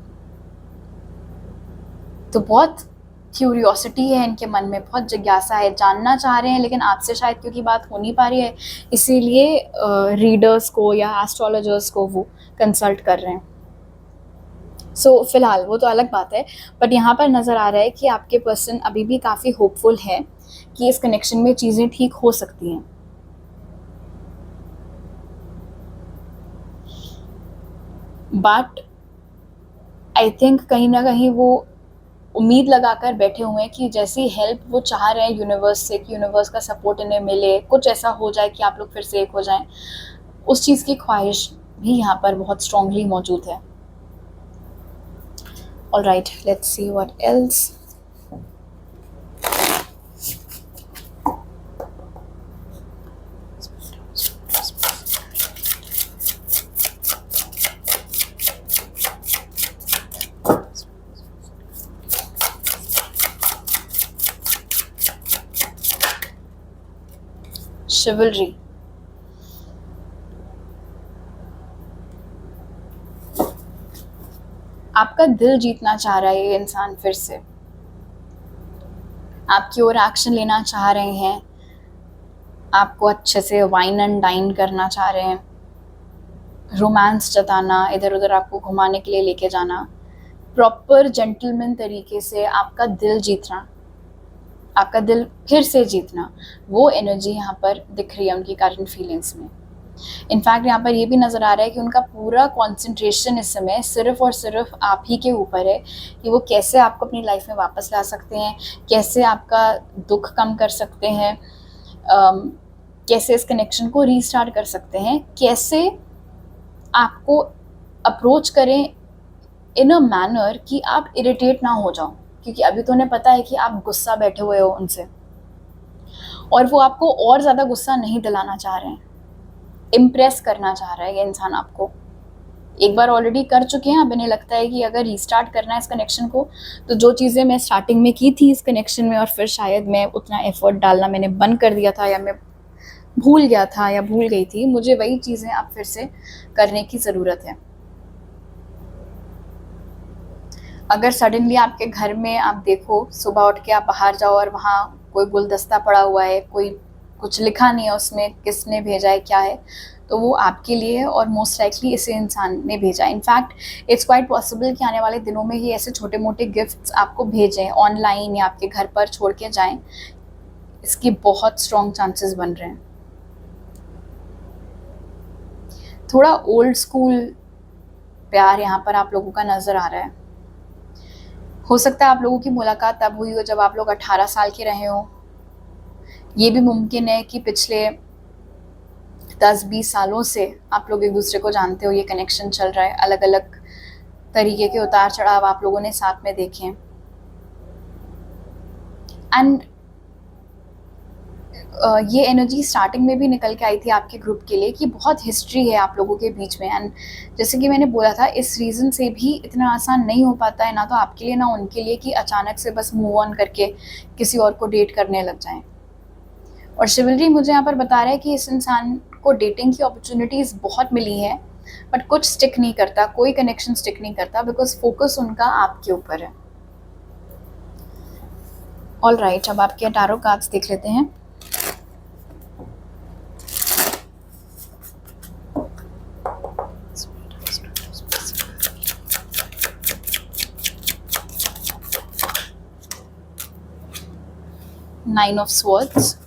Speaker 1: तो बहुत क्यूरियोसिटी है इनके मन में, बहुत जिज्ञासा है, जानना चाह रहे हैं, लेकिन आपसे शायद क्योंकि बात हो नहीं पा रही है इसीलिए रीडर्स को या एस्ट्रोलॉजर्स को वो कंसल्ट कर रहे हैं। फ़िलहाल वो तो अलग बात है, बट यहाँ पर नज़र आ रहा है कि आपके पर्सन अभी भी काफ़ी होपफुल है कि इस कनेक्शन में चीज़ें ठीक हो सकती हैं। बट आई थिंक कहीं ना कहीं वो उम्मीद लगाकर बैठे हुए हैं कि जैसी हेल्प वो चाह रहे हैं यूनिवर्स से, कि यूनिवर्स का सपोर्ट इन्हें मिले, कुछ ऐसा हो जाए कि आप लोग फिर से एक हो जाएं, उस चीज़ की ख्वाहिश भी यहाँ पर बहुत स्ट्रांगली मौजूद है। All right, let's see what else. शिवलरी, आपका दिल जीतना चाह रहा है ये इंसान, फिर से आपकी ओर एक्शन लेना चाह रहे हैं, आपको अच्छे से वाइन एंड डाइन करना चाह रहे हैं, रोमांस जताना, इधर उधर आपको घुमाने के लिए लेके जाना, प्रॉपर जेंटलमैन तरीके से आपका दिल जीतना, आपका दिल फिर से जीतना, वो एनर्जी यहाँ पर दिख रही है उनकी करंट फीलिंग्स में। इनफैक्ट यहाँ पर ये भी नज़र आ रहा है कि उनका पूरा कंसंट्रेशन इस समय सिर्फ और सिर्फ आप ही के ऊपर है कि वो कैसे आपको अपनी लाइफ में वापस ला सकते हैं, कैसे आपका दुख कम कर सकते हैं, कैसे इस कनेक्शन को रीस्टार्ट कर सकते हैं, कैसे आपको अप्रोच करें इन अ मैनर कि आप इरिटेट ना हो जाओ, क्योंकि अभी तो उन्हें पता है कि आप गुस्सा बैठे हुए हो उनसे, और वो आपको और ज़्यादा गुस्सा नहीं दिलाना चाह रहे हैं। इम्प्रेस करना चाह रहा है ये इंसान आपको, एक बार ऑलरेडी कर चुके हैं। अब इन्हें लगता है कि अगर रीस्टार्ट करना है इस कनेक्शन को, तो जो चीज़ें मैं स्टार्टिंग में की थी इस कनेक्शन में और फिर शायद मैं उतना एफर्ट डालना मैंने बंद कर दिया था, या मैं भूल गया था या भूल गई थी, मुझे वही चीज़ें अब फिर से करने की ज़रूरत है। अगर सडनली आपके घर में आप देखो, सुबह उठ के आप बाहर जाओ और वहाँ कोई गुलदस्ता पड़ा हुआ है, कोई कुछ लिखा नहीं है उसमें, किसने भेजा है, क्या है, तो वो आपके लिए है और मोस्ट लाइकली इसे इंसान ने भेजा है। इनफैक्ट इट्स क्वाइट पॉसिबल कि आने वाले दिनों में ही ऐसे छोटे मोटे गिफ्ट्स आपको भेजें ऑनलाइन या आपके घर पर छोड़ के जाएं, इसकी बहुत स्ट्रॉन्ग चांसेस बन रहे हैं। थोड़ा ओल्ड स्कूल प्यार यहाँ पर आप लोगों का नज़र आ रहा है। हो सकता है आप लोगों की मुलाकात तब हुई हो जब आप लोग 18 साल के रहे हो। ये भी मुमकिन है कि पिछले 10-20 सालों से आप लोग एक दूसरे को जानते हो, ये कनेक्शन चल रहा है, अलग अलग तरीके के उतार चढ़ाव आप लोगों ने साथ में देखे हैं। एंड ये एनर्जी स्टार्टिंग में भी निकल के आई थी आपके ग्रुप के लिए कि बहुत हिस्ट्री है आप लोगों के बीच में। एंड जैसे कि मैंने बोला था, इस रीज़न से भी इतना आसान नहीं हो पाता है, ना तो आपके लिए ना उनके लिए, कि अचानक से बस मूव ऑन करके किसी और को डेट करने लग जाएं। और शिवलरी मुझे यहाँ पर बता रहा है कि इस इंसान को डेटिंग की अपॉर्चुनिटीज़ बहुत मिली है, बट कुछ स्टिक नहीं करता, कोई कनेक्शन स्टिक नहीं करता, बिकॉज फोकस उनका आपके ऊपर है। ऑल राइट, अब आपके टारो कार्ड्स देख लेते हैं। Nine of Swords,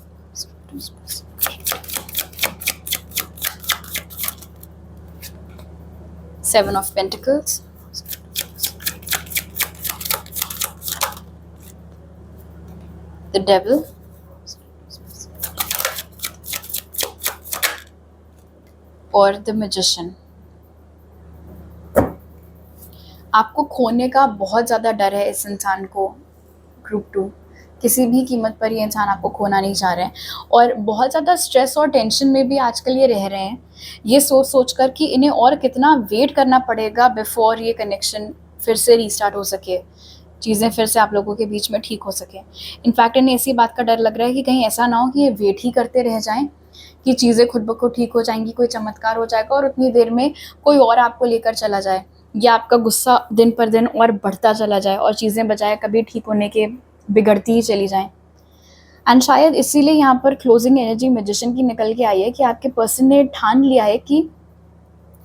Speaker 1: Seven of Pentacles, the Devil, और द मैजिशियन। आपको खोने का बहुत ज़्यादा डर है इस इंसान को, ग्रुप 2, किसी भी कीमत पर ये इंसान आपको खोना नहीं चाह रहे हैं और बहुत ज़्यादा स्ट्रेस और टेंशन में भी आजकल ये रह रहे हैं, ये सोच कर कि इन्हें और कितना वेट करना पड़ेगा बिफ़ोर ये कनेक्शन फिर से रीस्टार्ट हो सके, चीज़ें फिर से आप लोगों के बीच में ठीक हो सकें। इनफैक्ट इन्हें इसी बात का डर लग रहा है कि कहीं ऐसा ना हो कि ये वेट ही करते रह जाएँ कि चीज़ें खुद ब खुद ठीक हो जाएँगी, कोई चमत्कार हो जाएगा और उतनी देर में कोई और आपको लेकर चला जाए, या आपका गुस्सा दिन पर दिन और बढ़ता चला जाए और चीज़ें बजाय कभी ठीक होने के बिगड़ती ही चली जाएँ। एंड शायद इसीलिए यहाँ पर क्लोजिंग एनर्जी मैजिशियन की निकल के आई है कि आपके पर्सन ने ठान लिया है कि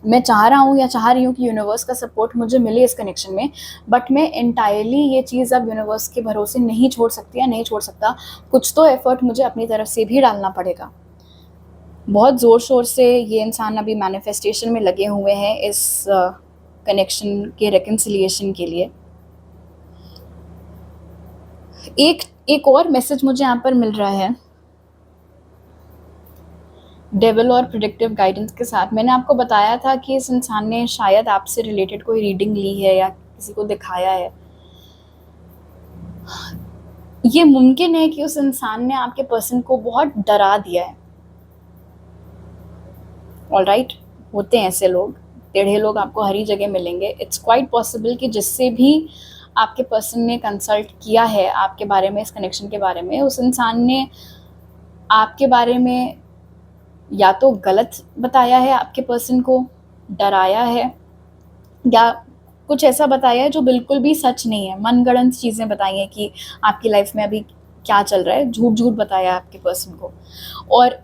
Speaker 1: मैं चाह रहा हूँ या चाह रही हूँ कि यूनिवर्स का सपोर्ट मुझे मिले इस कनेक्शन में, बट मैं एंटायरली ये चीज़ अब यूनिवर्स के भरोसे नहीं छोड़ सकती या नहीं छोड़ सकता। कुछ तो एफर्ट मुझे अपनी तरफ से भी डालना पड़ेगा। बहुत ज़ोर शोर से ये इंसान अभी मैनिफेस्टेशन में लगे हुए हैं इस कनेक्शन के रिकन्सिलिएशन के लिए। एक और मैसेज मुझे यहाँ पर मिल रहा है डेविल और प्रेडिक्टिव गाइडेंस के साथ। मैंने आपको बताया था कि इस इंसान ने शायद आपसे रिलेटेड कोई रीडिंग ली है या किसी को दिखाया है। ये मुमकिन है कि उस इंसान ने आपके पर्सन को बहुत डरा दिया है। ऑलराइट, होते हैं ऐसे लोग, टेढ़े लोग आपको हर ही जगह मिलेंगे। इट्स क्वाइट पॉसिबल कि जिससे भी आपके पर्सन ने कंसल्ट किया है आपके बारे में, इस कनेक्शन के बारे में, उस इंसान ने आपके बारे में या तो गलत बताया है, आपके पर्सन को डराया है, या कुछ ऐसा बताया है जो बिल्कुल भी सच नहीं है। मनगढ़ंत चीज़ें बताई हैं कि आपकी लाइफ में अभी क्या चल रहा है, झूठ बताया है आपके पर्सन को। और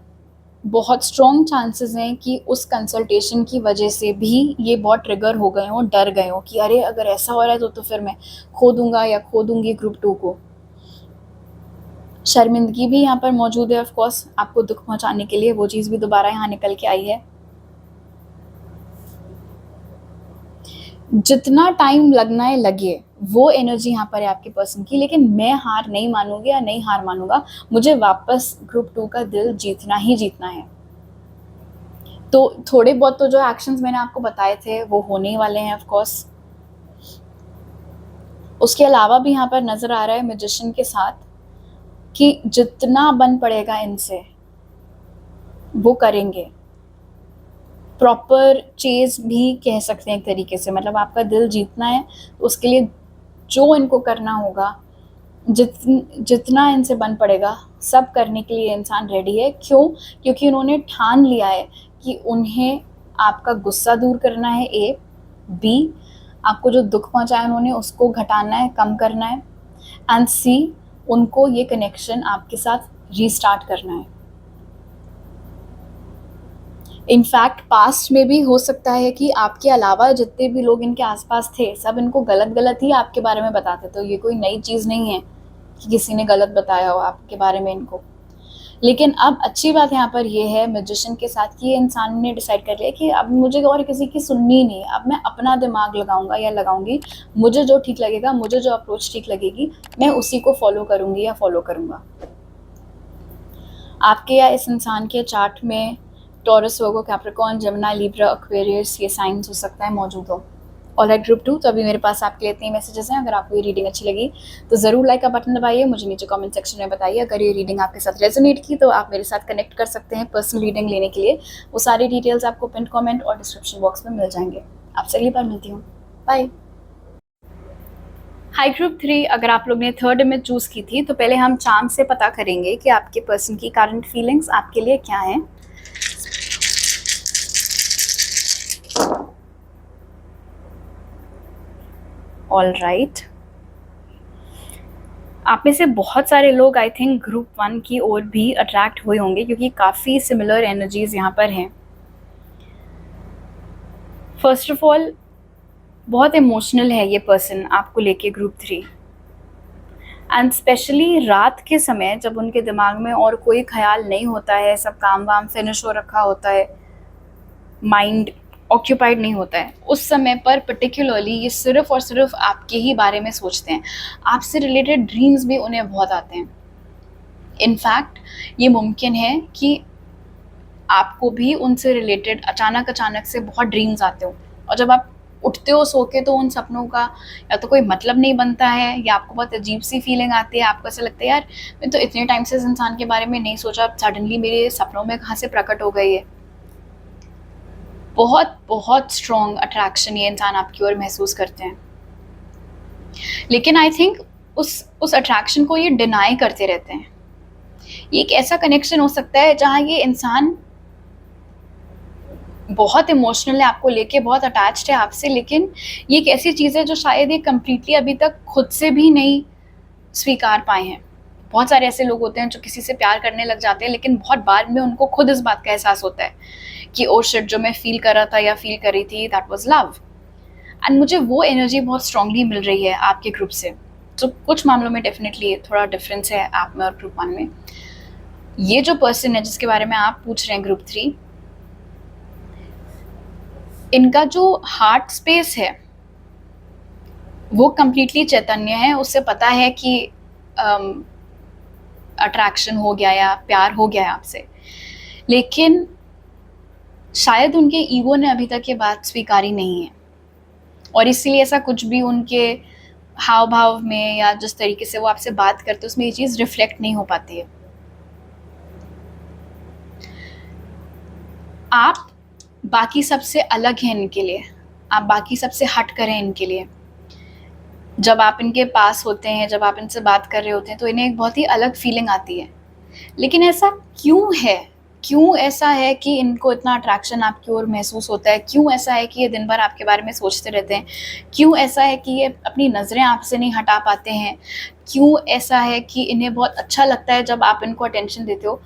Speaker 1: बहुत स्ट्रॉन्ग चांसेस हैं कि उस कंसल्टेशन की वजह से भी ये बहुत ट्रिगर हो गए हों, डर गए हों कि अरे अगर ऐसा हो रहा है तो फिर मैं खो दूंगा या खो दूंगी ग्रुप 2 को। शर्मिंदगी भी यहाँ पर मौजूद है, ऑफ कोर्स आपको दुख पहुंचाने के लिए, वो चीज़ भी दोबारा यहाँ निकल के आई है। जितना टाइम लगना है लगे, वो एनर्जी यहाँ पर है आपके पर्सन की, लेकिन मैं हार नहीं मानूंगी या नहीं हार मानूंगा। मुझे वापस ग्रुप 2 का दिल जीतना ही जीतना है। तो थोड़े बहुत तो जो एक्शंस मैंने आपको बताए थे वो होने ही वाले हैं ऑफ कोर्स। उसके अलावा भी यहाँ पर नज़र आ रहा है मैजिशियन के साथ कि जितना बन पड़ेगा इनसे वो करेंगे। प्रॉपर चेज भी कह सकते हैं एक तरीके से, मतलब आपका दिल जीतना है तो उसके लिए जो इनको करना होगा, जितना इनसे बन पड़ेगा सब करने के लिए इंसान रेडी है। क्यों? क्योंकि उन्होंने ठान लिया है कि उन्हें आपका गुस्सा दूर करना है, ए, बी, आपको जो दुख पहुंचाया उन्होंने उसको घटाना है, कम करना है, एंड सी, उनको ये कनेक्शन आपके साथ रीस्टार्ट करना है। इनफैक्ट पास्ट में भी हो सकता है कि आपके अलावा जितने भी लोग इनके आसपास थे सब इनको गलत ही आपके बारे में बताते, तो ये कोई नई चीज़ नहीं है कि किसी ने गलत बताया हो आपके बारे में इनको। लेकिन अब अच्छी बात यहाँ पर ये है मैजिशियन के साथ कि ये इंसान ने डिसाइड कर लिया कि अब मुझे और किसी की सुननी नहीं है, अब मैं अपना दिमाग लगाऊंगा या लगाऊंगी, मुझे जो ठीक लगेगा, मुझे जो अप्रोच ठीक लगेगी, मैं उसी को फॉलो करूंगी या फॉलो करूंगा। आपके या इस इंसान के चार्ट में टॉरस, वर्गो, कैप्रिकॉर्न, जेमिनी, लिब्रा, एक्वेरियस ये साइंस हो सकता है मौजूद हो। ऑलराइट ग्रुप 2, तो अभी मेरे पास आपके लिए इतने मैसेजेस हैं। अगर आपको ये रीडिंग अच्छी लगी तो ज़रूर लाइक का बटन दबाइए, मुझे नीचे कमेंट सेक्शन में बताइए। अगर ये रीडिंग आपके साथ रेजोनेट की तो आप मेरे साथ कनेक्ट कर सकते हैं पर्सनल रीडिंग लेने के लिए। वो सारी डिटेल्स आपको पिन कमेंट और डिस्क्रिप्शन बॉक्स में मिल जाएंगे। आपसे अगली बार मिलती हूँ, बाय। हाई ग्रुप 3, अगर आप लोग ने थर्ड इमेज चूज़ की थी तो पहले हम चार्म से पता करेंगे कि आपके पर्सन की करंट फीलिंग्स आपके लिए क्या हैं। ऑल राइट, आप में से बहुत सारे लोग आई थिंक ग्रुप 1 की ओर भी अट्रैक्ट हुए होंगे क्योंकि काफ़ी सिमिलर एनर्जीज यहाँ पर हैं। फर्स्ट ऑफ ऑल, बहुत इमोशनल है ये पर्सन आपको लेके ग्रुप 3, एंड स्पेशली रात के समय जब उनके दिमाग में और कोई ख्याल नहीं होता है, सब काम वाम फिनिश हो रखा होता है, माइंड ऑक्यूपाइड नहीं होता है, उस समय पर पर्टिकुलरली ये सिर्फ और सिर्फ आपके ही बारे में सोचते हैं। आपसे रिलेटेड ड्रीम्स भी उन्हें बहुत आते हैं। इनफैक्ट ये मुमकिन है कि आपको भी उनसे रिलेटेड अचानक से बहुत ड्रीम्स आते हो, और जब आप उठते हो सो के तो उन सपनों का या तो कोई मतलब नहीं बनता है, या आपको बहुत अजीब सी फीलिंग आती है, आपको ऐसा लगता है यार मैं तो इतने टाइम से इस इंसान के बारे में नहीं सोचा, सडनली मेरे सपनों में कहाँ से प्रकट हो गई है। बहुत बहुत स्ट्रॉन्ग अट्रैक्शन ये इंसान आपकी ओर महसूस करते हैं, लेकिन आई थिंक उस अट्रैक्शन को ये डिनाई करते रहते हैं। ये एक ऐसा कनेक्शन हो सकता है जहाँ ये इंसान बहुत इमोशनल है आपको लेके, बहुत अटैच्ड है आपसे, लेकिन ये एक ऐसी चीज़ है जो शायद ये कम्प्लीटली अभी तक खुद से भी नहीं स्वीकार पाए हैं। बहुत सारे ऐसे लोग होते हैं जो किसी से प्यार करने लग जाते हैं, लेकिन बहुत बाद में उनको खुद इस बात का एहसास होता है कि ओ शिट, जो मैं फील कर रहा था या फील कर रही थी, दैट वाज लव। एंड मुझे वो एनर्जी बहुत स्ट्रांगली मिल रही है आपके ग्रुप से। तो कुछ मामलों में डेफिनेटली थोड़ा डिफरेंस है आप में और ग्रुप 1 में। ये जो पर्सन है जिसके बारे में आप पूछ रहे हैं, ग्रुप 3, इनका जो हार्ट स्पेस है वो कम्प्लीटली चैतन्य है। उससे पता है कि अट्रैक्शन हो गया या प्यार हो गया है आपसे, लेकिन शायद उनके ईगो ने अभी तक ये बात स्वीकारी नहीं है, और इसलिए ऐसा कुछ भी उनके हाव भाव में या जिस तरीके से वो आपसे बात करते हैं उसमें ये चीज़ रिफ्लेक्ट नहीं हो पाती है। आप बाकी सबसे अलग हैं इनके लिए, आप बाकी सबसे हट कर हैं इनके लिए। जब आप इनके पास होते हैं, जब आप इनसे बात कर रहे होते हैं, तो इन्हें एक बहुत ही अलग फीलिंग आती है। लेकिन ऐसा क्यों है? क्यों ऐसा है कि इनको इतना अट्रैक्शन आपकी ओर महसूस होता है? क्यों ऐसा है कि ये दिन भर आपके बारे में सोचते रहते हैं? क्यों ऐसा है कि ये अपनी नज़रें आपसे नहीं हटा पाते हैं? क्यों ऐसा है कि इन्हें बहुत अच्छा लगता है जब आप इनको अटेंशन देते हो?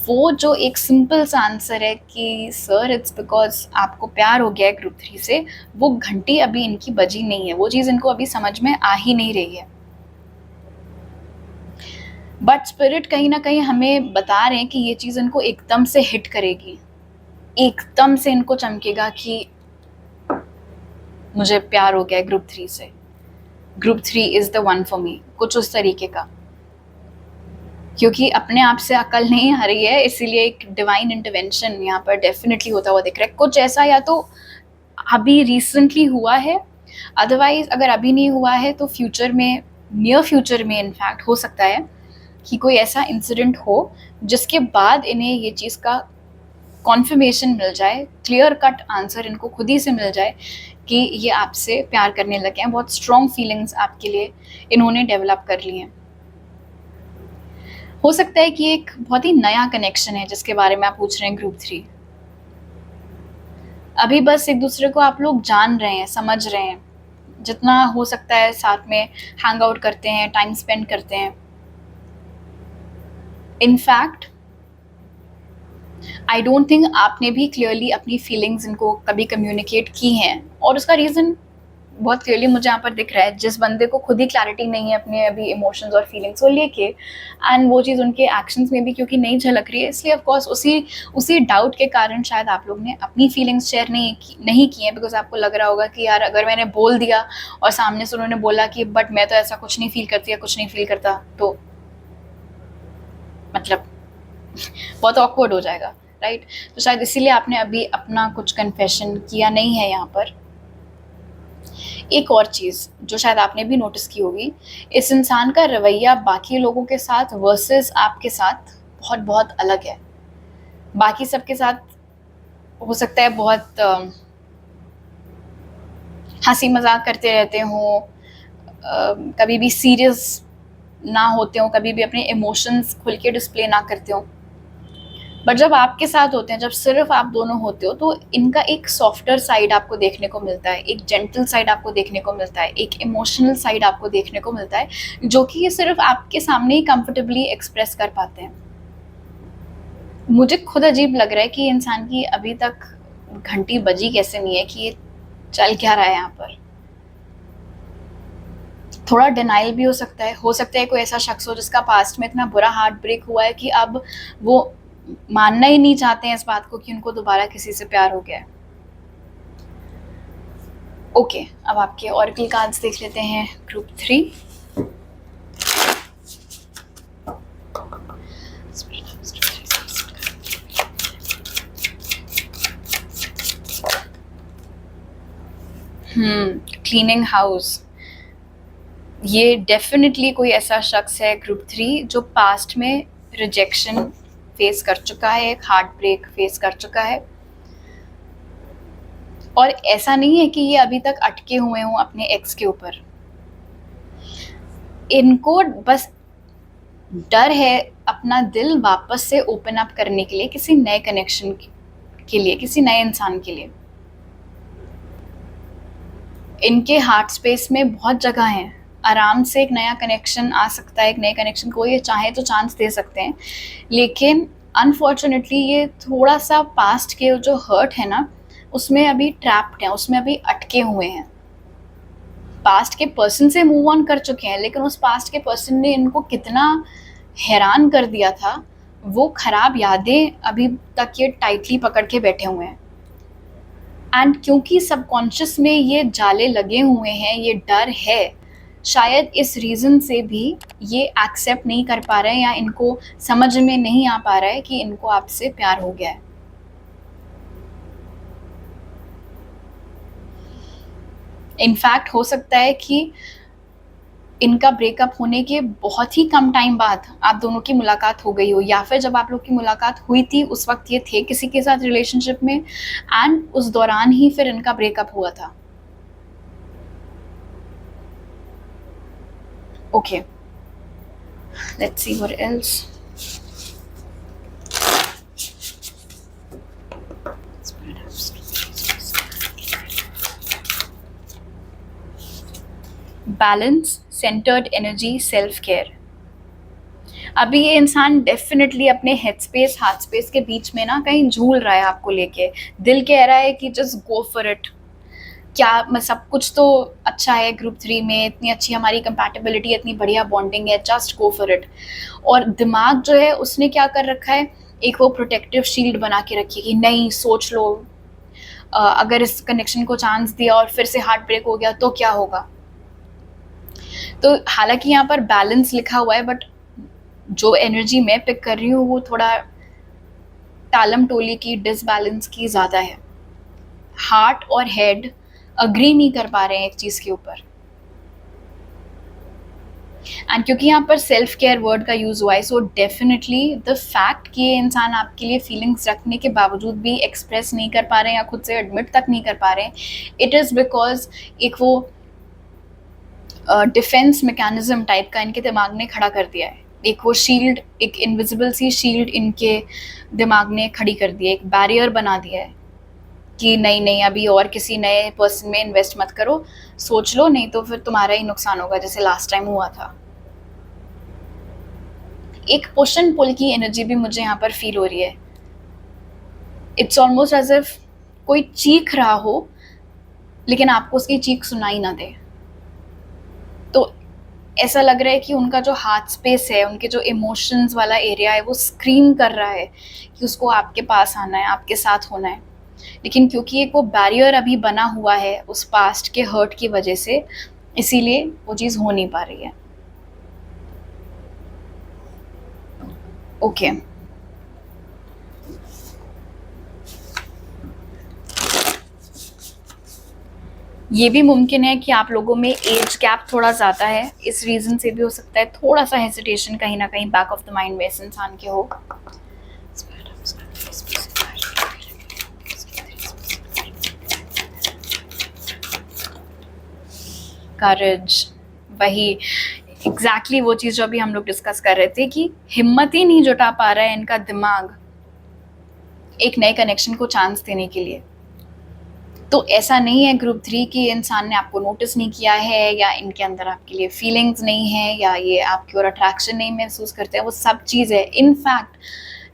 Speaker 1: वो जो एक सिंपल सा आंसर है कि सर इट्स बिकॉज़ आपको प्यार हो गया है ग्रुप 3 से, वो घंटी अभी इनकी बजी नहीं है, वो चीज़ इनको अभी समझ में आ ही नहीं रही है। बट स्पिरिट कहीं ना कहीं हमें बता रहे हैं कि ये चीज़ इनको एकदम से हिट करेगी, एकदम से इनको चमकेगा कि मुझे प्यार हो गया है ग्रुप 3 से, group 3 is the one for me, कुछ उस तरीके का। क्योंकि अपने आप से अकल नहीं आ रही है, इसीलिए एक डिवाइन इंटरवेंशन यहाँ पर डेफिनेटली होता हुआ दिख रहा है। कुछ ऐसा या तो अभी रिसेंटली हुआ है, अदरवाइज अगर अभी नहीं हुआ है तो फ्यूचर में, नियर फ्यूचर में इनफैक्ट हो सकता है कि कोई ऐसा इंसिडेंट हो जिसके बाद इन्हें ये चीज़ का कॉन्फर्मेशन मिल जाए, क्लियर कट आंसर इनको खुद ही से मिल जाए कि ये आपसे प्यार करने लगे हैं। बहुत स्ट्रॉन्ग फीलिंग्स आपके लिए इन्होंने डेवलप कर ली हैं। हो सकता है कि एक बहुत ही नया कनेक्शन है जिसके बारे में आप पूछ रहे हैं ग्रुप 3। अभी बस एक दूसरे को आप लोग जान रहे हैं, समझ रहे हैं, जितना हो सकता है साथ में हैंग आउट करते हैं, टाइम स्पेंड करते हैं। इनफैक्ट आई डोंट थिंक आपने भी क्लियरली अपनी फीलिंग्स इनको कभी कम्युनिकेट की हैं, और उसका रीज़न बहुत क्लियरली मुझे यहाँ पर दिख रहा है। जिस बंदे को खुद ही क्लैरिटी नहीं है अपने अभी इमोशंस और फीलिंग्स को लेके, एंड वो चीज़ उनके एक्शंस में भी क्योंकि नहीं झलक रही है, इसलिए ऑफ कोर्स उसी डाउट के कारण शायद आप लोग ने अपनी फीलिंग्स शेयर नहीं की हैं, बिकॉज आपको लग रहा होगा कि यार अगर मैंने बोल दिया और सामने से उन्होंने बोला कि बट मैं तो ऐसा कुछ नहीं फील करती या कुछ नहीं फील करता, तो मतलब बहुत ऑकवर्ड हो जाएगा, राइट? तो शायद इसीलिए आपने अभी अपना कुछ कन्फेशन किया नहीं है यहाँ पर। एक और चीज़ जो शायद आपने भी नोटिस की होगी, इस इंसान का रवैया बाकी लोगों के साथ वर्सेस आपके साथ बहुत बहुत अलग है। बाकी सबके साथ हो सकता है बहुत हंसी मजाक करते रहते हों, कभी भी सीरियस ना होते हों, कभी भी अपने इमोशंस खुल के डिस्प्ले ना करते हों। बट जब आपके साथ होते हैं, जब सिर्फ आप दोनों होते हो, तो इनका एक सॉफ्टर साइड आपको देखने को मिलता है, एक जेंटल साइड आपको देखने को मिलता है, एक इमोशनल साइड आपको देखने को मिलता है, जो कि ये सिर्फ आपके सामने ही कंफर्टेबली एक्सप्रेस कर पाते हैं। मुझे खुद अजीब लग रहा है कि इंसान की अभी तक घंटी बजी कैसे नहीं है कि ये चल क्या रहा है यहाँ पर। थोड़ा डिनाइल भी हो सकता है कोई ऐसा शख्स हो जिसका पास्ट में इतना बुरा हार्ट ब्रेक हुआ है कि अब वो मानना ही नहीं चाहते हैं इस बात को कि उनको दोबारा किसी से प्यार हो गया है। ओके, अब आपके ऑरेकल कार्ड्स देख लेते हैं ग्रुप 3। क्लीनिंग हाउस, ये डेफिनेटली कोई ऐसा शख्स है ग्रुप 3 जो पास्ट में रिजेक्शन फेस कर चुका है, एक हार्ट ब्रेक फेस कर चुका है। और ऐसा नहीं है कि ये अभी तक अटके हुए हों अपने एक्स के ऊपर, इनको बस डर है अपना दिल वापस से ओपन अप करने के लिए, किसी नए कनेक्शन के लिए, किसी नए इंसान के लिए। इनके हार्ट स्पेस में बहुत जगह है, आराम से एक नया कनेक्शन आ सकता है, एक नए कनेक्शन को ये चाहे तो चांस दे सकते हैं। लेकिन अनफॉर्चुनेटली ये थोड़ा सा पास्ट के जो हर्ट है ना, उसमें अभी ट्रैप्ड हैं, उसमें अभी अटके हुए हैं। पास्ट के पर्सन से मूव ऑन कर चुके हैं, लेकिन उस पास्ट के पर्सन ने इनको कितना हैरान कर दिया था, वो खराब यादें अभी तक ये टाइटली पकड़ के बैठे हुए हैं। एंड क्योंकि सबकॉन्शियस में ये जाले लगे हुए हैं, ये डर है, शायद इस रीज़न से भी ये एक्सेप्ट नहीं कर पा रहे हैं या इनको समझ में नहीं आ पा रहा है कि इनको आपसे प्यार हो गया है। इनफैक्ट हो सकता है कि इनका ब्रेकअप होने के बहुत ही कम टाइम बाद आप दोनों की मुलाकात हो गई हो, या फिर जब आप लोग की मुलाकात हुई थी उस वक्त ये थे किसी के साथ रिलेशनशिप में, एंड उस दौरान ही फिर इनका ब्रेकअप हुआ था। Okay, let's see what else. Balance, centred energy, self care. अभी ये इंसान डेफिनेटली अपने हेड स्पेस हार्ट स्पेस के बीच में ना कहीं झूल रहा है आपको लेके। दिल कह रहा है कि जस्ट गो फॉर इट, क्या सब कुछ तो अच्छा है ग्रुप 3 में, इतनी अच्छी हमारी कंपैटिबिलिटी, इतनी बढ़िया बॉन्डिंग है, जस्ट गो फॉर इट। और दिमाग जो है उसने क्या कर रखा है, एक वो प्रोटेक्टिव शील्ड बना के रखी कि नहीं, सोच लो, अगर इस कनेक्शन को चांस दिया और फिर से हार्ट ब्रेक हो गया तो क्या होगा। तो हालांकि यहाँ पर बैलेंस लिखा हुआ है, बट जो एनर्जी मैं पिक कर रही हूँ वो थोड़ा टालम टोली की, डिसबैलेंस की ज़्यादा है। हार्ट और हेड अग्री नहीं कर पा रहे हैं एक चीज़ के ऊपर। एंड क्योंकि यहाँ पर सेल्फ केयर वर्ड का यूज़ हुआ है, सो डेफिनेटली द फैक्ट कि ये इंसान आपके लिए फीलिंग्स रखने के बावजूद भी एक्सप्रेस नहीं कर पा रहे हैं या खुद से एडमिट तक नहीं कर पा रहे हैं, इट इज़ बिकॉज एक वो डिफेंस मैकेनिज्म टाइप का इनके दिमाग ने खड़ा कर दिया है। एक वो शील्ड, एक इनविजिबल सी शील्ड इनके दिमाग ने खड़ी कर दी है, एक बैरियर बना दिया है कि नहीं नहीं, अभी और किसी नए पर्सन में इन्वेस्ट मत करो, सोच लो, नहीं तो फिर तुम्हारा ही नुकसान होगा जैसे लास्ट टाइम हुआ था। एक पुश एंड पुल की एनर्जी भी मुझे यहाँ पर फील हो रही है। इट्स ऑलमोस्ट एज इफ कोई चीख रहा हो लेकिन आपको उसकी चीख सुनाई ना दे। तो ऐसा लग रहा है कि उनका जो हार्ट स्पेस है, उनके जो इमोशंस वाला एरिया है, वो स्क्रीम कर रहा है कि उसको आपके पास आना है, आपके साथ होना है। लेकिन क्योंकि एक वो बैरियर अभी बना हुआ है उस पास्ट के हर्ट की वजह से, इसीलिए वो चीज़ हो नहीं पा रही है। ओके, ये भी मुमकिन है कि आप लोगों में एज गैप थोड़ा ज़्यादा है, इस रीज़न से भी हो सकता है थोड़ा सा हेजिटेशन कहीं ना कहीं बैक ऑफ द माइंड में इस इंसान के हो। करेज, वही एग्जैक्टली वो चीज़ जो अभी हम लोग डिस्कस कर रहे थे कि हिम्मत ही नहीं जुटा पा रहा है इनका दिमाग एक नए कनेक्शन को चांस देने के लिए। तो ऐसा नहीं है ग्रुप 3 की इंसान ने आपको नोटिस नहीं किया है, या इनके अंदर आपके लिए फीलिंग्स नहीं है, या ये आपकी ओर अट्रैक्शन नहीं महसूस करते हैं, वो सब चीज़ है। इनफैक्ट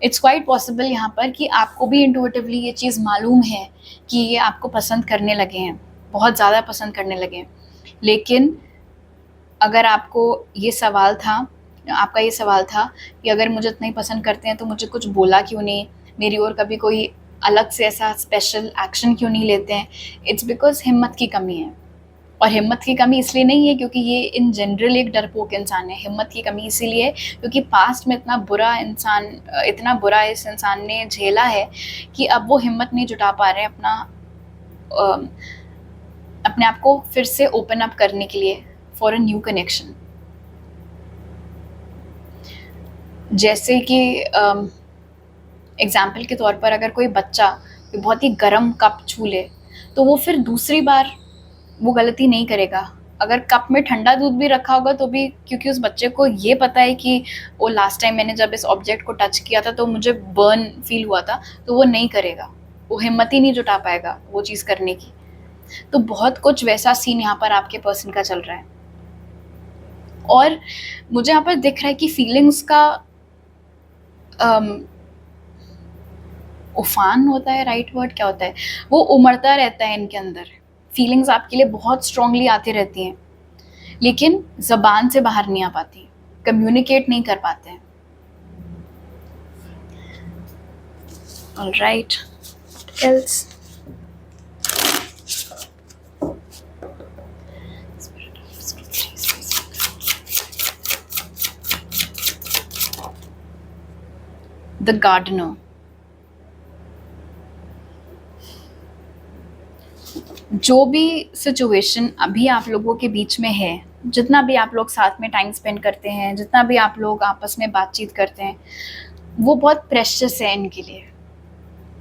Speaker 1: इट्स क्वाइट पॉसिबल यहाँ पर कि आपको भी इंटुइटिवली ये चीज़ मालूम है कि ये आपको पसंद करने लगे हैं, बहुत ज़्यादा पसंद करने लगे हैं। लेकिन अगर आपको ये सवाल था, आपका ये सवाल था कि अगर मुझे इतना ही पसंद करते हैं तो मुझे कुछ बोला क्यों नहीं, मेरी ओर कभी कोई अलग से ऐसा स्पेशल एक्शन क्यों नहीं लेते हैं, इट्स बिकॉज हिम्मत की कमी है। और हिम्मत की कमी इसलिए नहीं है क्योंकि ये इन जनरल एक डरपोक इंसान है, हिम्मत की कमी इसीलिए क्योंकि पास्ट में इतना बुरा इस इंसान ने झेला है कि अब वो हिम्मत नहीं जुटा पा रहे हैं अपने आप को फिर से ओपन अप करने के लिए फॉर अ न्यू कनेक्शन। जैसे कि एग्जाम्पल के तौर पर अगर कोई बच्चा कोई बहुत ही गर्म कप छू ले तो वो फिर दूसरी बार वो गलती नहीं करेगा। अगर कप में ठंडा दूध भी रखा होगा तो भी, क्योंकि उस बच्चे को ये पता है कि वो लास्ट टाइम मैंने जब इस ऑब्जेक्ट को टच किया था तो मुझे बर्न फील हुआ था, तो वो नहीं करेगा, वो हिम्मत ही नहीं जुटा पाएगा वो चीज़ करने की। तो बहुत कुछ वैसा सीन यहाँ पर आपके पर्सन का चल रहा है। और मुझे यहाँ पर दिख रहा है कि फीलिंग्स का उफान होता है, राइट वर्ड क्या होता है, वो उमड़ता रहता है इनके अंदर। फीलिंग्स आपके लिए बहुत स्ट्रांगली आती रहती हैं, लेकिन ज़बान से बाहर नहीं आ पाती, कम्युनिकेट नहीं कर पाते हैं। Alright, else the gardener. जो भी सिचुएशन अभी आप लोगों के बीच में है, जितना भी आप लोग साथ में टाइम स्पेंड करते हैं, जितना भी आप लोग आपस में बातचीत करते हैं, वो बहुत प्रेशियस है इनके लिए।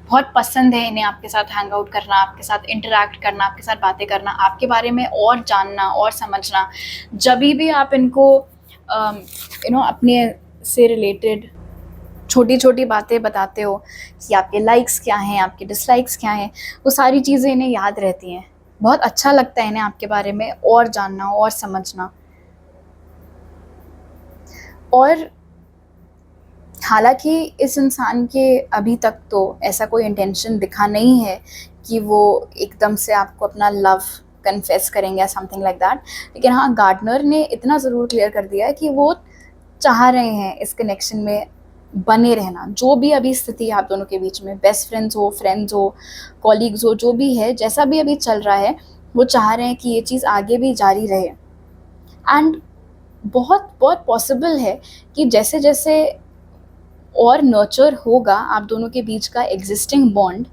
Speaker 1: बहुत पसंद है इन्हें आपके साथ हैंग आउट करना, आपके साथ इंटरैक्ट करना, आपके साथ बातें करना, आपके बारे में और जानना और समझना। जब भी आप इनको अपने से रिलेटेड छोटी छोटी बातें बताते हो कि आपके लाइक्स क्या हैं, आपके डिसलाइक्स क्या हैं, वो सारी चीज़ें इन्हें याद रहती हैं। बहुत अच्छा लगता है इन्हें आपके बारे में और जानना और समझना। और हालांकि इस इंसान के अभी तक तो ऐसा कोई इंटेंशन दिखा नहीं है कि वो एकदम से आपको अपना लव कन्फेस करेंगे या समथिंग लाइक दैट, लेकिन हाँ, गार्डनर ने इतना ज़रूर क्लियर कर दिया है कि वो चाह रहे हैं इस कनेक्शन में बने रहना। जो भी अभी स्थिति है आप दोनों के बीच में, बेस्ट फ्रेंड्स हो, कॉलीग्स हो, जो भी है, जैसा भी अभी चल रहा है, वो चाह रहे हैं कि ये चीज़ आगे भी जारी रहे। एंड बहुत बहुत पॉसिबल है कि जैसे जैसे और नर्चर होगा आप दोनों के बीच का एग्जिस्टिंग बॉन्ड,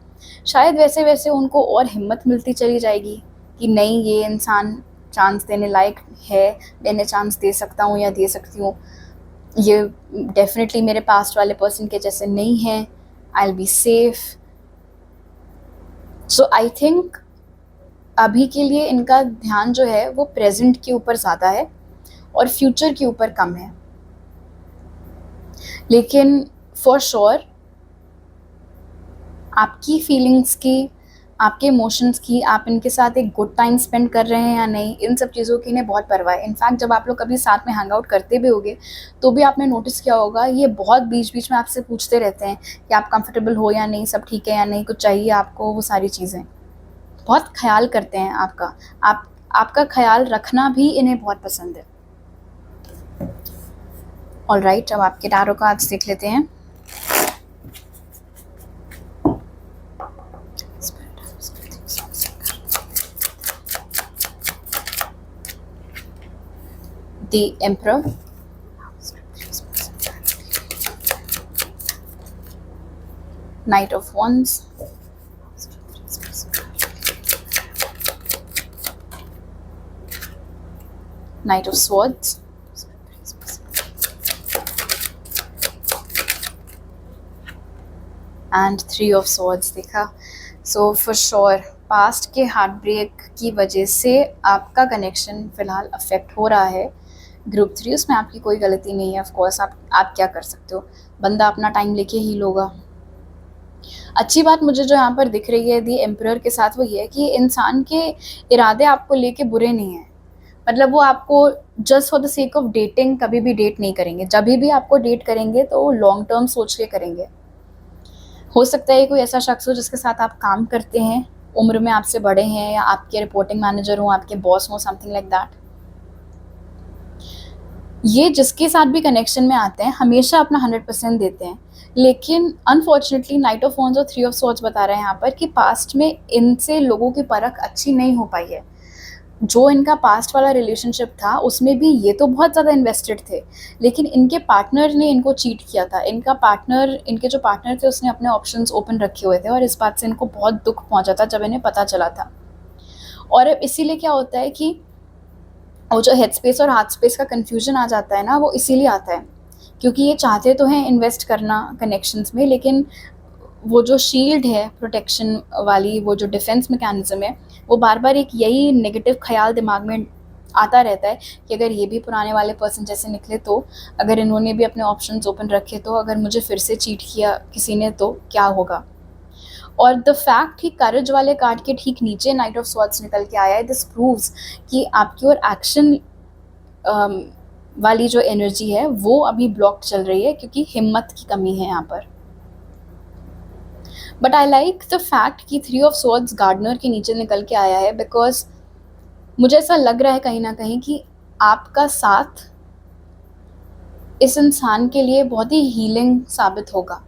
Speaker 1: शायद वैसे वैसे उनको और हिम्मत मिलती चली जाएगी कि नहीं, ये इंसान चांस देने लायक है, मैंने चांस दे सकता हूँ या दे सकती हूँ, ये डेफिनेटली मेरे पास्ट वाले पर्सन के जैसे नहीं है, I will be safe. So I think अभी के लिए इनका ध्यान जो है वो प्रेजेंट के ऊपर ज़्यादा है और फ्यूचर के ऊपर कम है। लेकिन फॉर श्योर आपकी फीलिंग्स की, आपके इमोशंस की, आप इनके साथ एक गुड टाइम स्पेंड कर रहे हैं या नहीं, इन सब चीज़ों की इन्हें बहुत परवाह है। इनफैक्ट जब आप लोग कभी साथ में हैंग आउट करते भी होगे तो भी आपने नोटिस किया होगा, ये बहुत बीच बीच में आपसे पूछते रहते हैं कि आप कंफर्टेबल हो या नहीं, सब ठीक है या नहीं, कुछ चाहिए आपको, वो सारी चीज़ें बहुत ख्याल करते हैं आपका। आपका ख्याल रखना भी इन्हें बहुत पसंद है। ऑलराइट, अब आपके टैरो कार्ड्स देख लेते हैं। The Emperor, Knight of Wands, Knight of Swords, and Three of Swords देखा। So for sure पास्ट के हार्ट ब्रेक की वजह से आपका कनेक्शन फ़िलहाल अफेक्ट हो रहा है। ग्रुप 3, उसमें आपकी कोई गलती नहीं है। ऑफ कोर्स आप क्या कर सकते हो, बंदा अपना टाइम लेके हील होगा। अच्छी बात मुझे जो यहाँ पर दिख रही है दी एम्परर के साथ, वो ये है कि इंसान के इरादे आपको लेके बुरे नहीं हैं। मतलब वो आपको just for the sake of dating कभी भी डेट नहीं करेंगे। जब भी आपको डेट करेंगे तो वो लॉन्ग टर्म सोच के करेंगे। हो सकता है कोई ऐसा शख्स हो जिसके साथ आप काम करते हैं, उम्र में आपसे बड़े हैं, या आपके रिपोर्टिंग मैनेजर हो, आपके बॉस हो, समथिंग लाइक दैट। ये जिसके साथ भी कनेक्शन में आते हैं हमेशा अपना 100% देते हैं, लेकिन अनफॉर्चुनेटली नाइट ऑफ वॉन्ड्स और थ्री ऑफ स्वॉर्ड्स बता रहे हैं यहाँ पर कि पास्ट में इनसे लोगों की परख अच्छी नहीं हो पाई है। जो इनका पास्ट वाला रिलेशनशिप था उसमें भी ये तो बहुत ज़्यादा इन्वेस्टेड थे, लेकिन इनके पार्टनर ने इनको चीट किया था। इनके जो पार्टनर थे उसने अपने ऑप्शंस ओपन रखे हुए थे और इस बात से इनको बहुत दुख पहुंचा था जब इन्हें पता चला था। और इसीलिए क्या होता है कि वो जो हेड स्पेस और हार्ट स्पेस का कन्फ्यूजन आ जाता है ना, वो इसीलिए आता है क्योंकि ये चाहते तो हैं इन्वेस्ट करना कनेक्शंस में, लेकिन वो जो शील्ड है प्रोटेक्शन वाली, वो जो डिफेंस मैकेनिज्म है, वो बार बार एक यही नेगेटिव ख्याल दिमाग में आता रहता है कि अगर ये भी पुराने वाले पर्सन जैसे निकले तो, अगर इन्होंने भी अपने ऑप्शंस ओपन रखे तो, अगर मुझे फिर से चीट किया किसी ने तो क्या होगा। और द फैक्ट कि करेज वाले कार्ड के ठीक नीचे नाइट ऑफ स्वॉर्ड्स निकल के आया है, दिस प्रूव्स कि आपकी और एक्शन वाली जो एनर्जी है वो अभी ब्लॉक्ड चल रही है क्योंकि हिम्मत की कमी है यहाँ पर। But I like the fact कि 3 ऑफ स्वॉर्ड्स गार्डनर के नीचे निकल के आया है, बिकॉज मुझे ऐसा लग रहा है कहीं ना कहीं कि आपका साथ इस इंसान के लिए बहुत ही हीलिंग साबित होगा।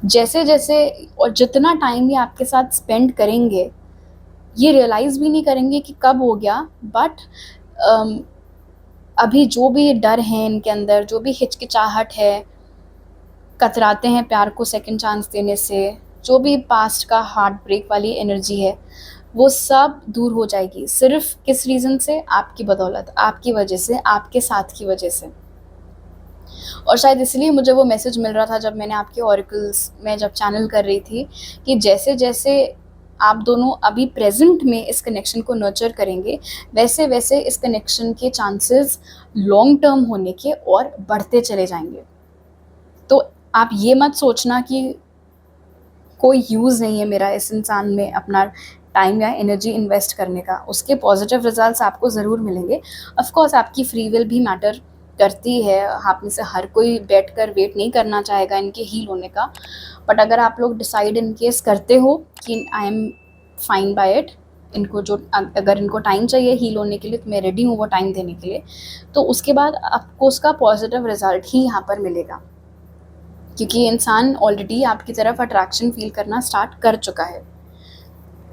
Speaker 1: जैसे जैसे और जितना टाइम ये आपके साथ स्पेंड करेंगे, ये रियलाइज़ भी नहीं करेंगे कि कब हो गया। बट अभी जो भी डर है इनके अंदर, जो भी हिचकिचाहट है, कतराते हैं प्यार को सेकंड चांस देने से, जो भी पास्ट का हार्ट ब्रेक वाली एनर्जी है, वो सब दूर हो जाएगी। सिर्फ किस रीज़न से? आपकी बदौलत, आपकी वजह से, आपके साथ की वजह से। और शायद इसलिए मुझे वो मैसेज मिल रहा था जब मैंने आपके ऑरिकल्स में जब चैनल कर रही थी कि जैसे जैसे आप दोनों अभी प्रेजेंट में इस कनेक्शन को नर्चर करेंगे, वैसे वैसे इस कनेक्शन के चांसेस लॉन्ग टर्म होने के और बढ़ते चले जाएंगे। तो आप ये मत सोचना कि कोई यूज़ नहीं है मेरा इस इंसान में अपना टाइम या एनर्जी इन्वेस्ट करने का। उसके पॉजिटिव रिजल्ट्स आपको ज़रूर मिलेंगे। ऑफ कोर्स आपकी फ्री विल भी मैटर करती है। आप में से हर कोई बैठ कर वेट नहीं करना चाहेगा इनके हील होने का। बट अगर आप लोग डिसाइड इन केस करते हो कि I am fine by it, इनको जो अगर इनको टाइम चाहिए हील होने के लिए तो मैं रेडी हूँ वो टाइम देने के लिए, तो उसके बाद आपको उसका पॉजिटिव रिजल्ट ही यहाँ पर मिलेगा क्योंकि ये इंसान ऑलरेडी आपकी तरफ अट्रैक्शन फील करना स्टार्ट कर चुका है।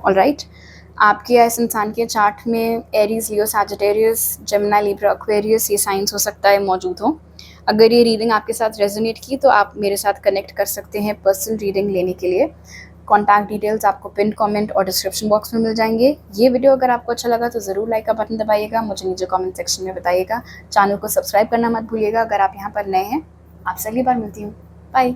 Speaker 1: ऑलराइट, आपके या इस इंसान के चार्ट में एरीज, लियो, सैजिटेरियस, जेमिनी, लिब्रा, एक्वेरियस ये साइंस हो सकता है मौजूद हो। अगर ये रीडिंग आपके साथ रेजोनेट की तो आप मेरे साथ कनेक्ट कर सकते हैं पर्सनल रीडिंग लेने के लिए। कॉन्टैक्ट डिटेल्स आपको पिन कमेंट और डिस्क्रिप्शन बॉक्स में मिल जाएंगे। ये वीडियो अगर आपको अच्छा लगा तो ज़रूर लाइक का बटन दबाइएगा, मुझे नीचे कमेंट सेक्शन में बताइएगा। चैनल को सब्सक्राइब करना मत भूलिएगा अगर आप यहाँ पर नए हैं। आपसे अगली बार मिलती हूँ। बाय।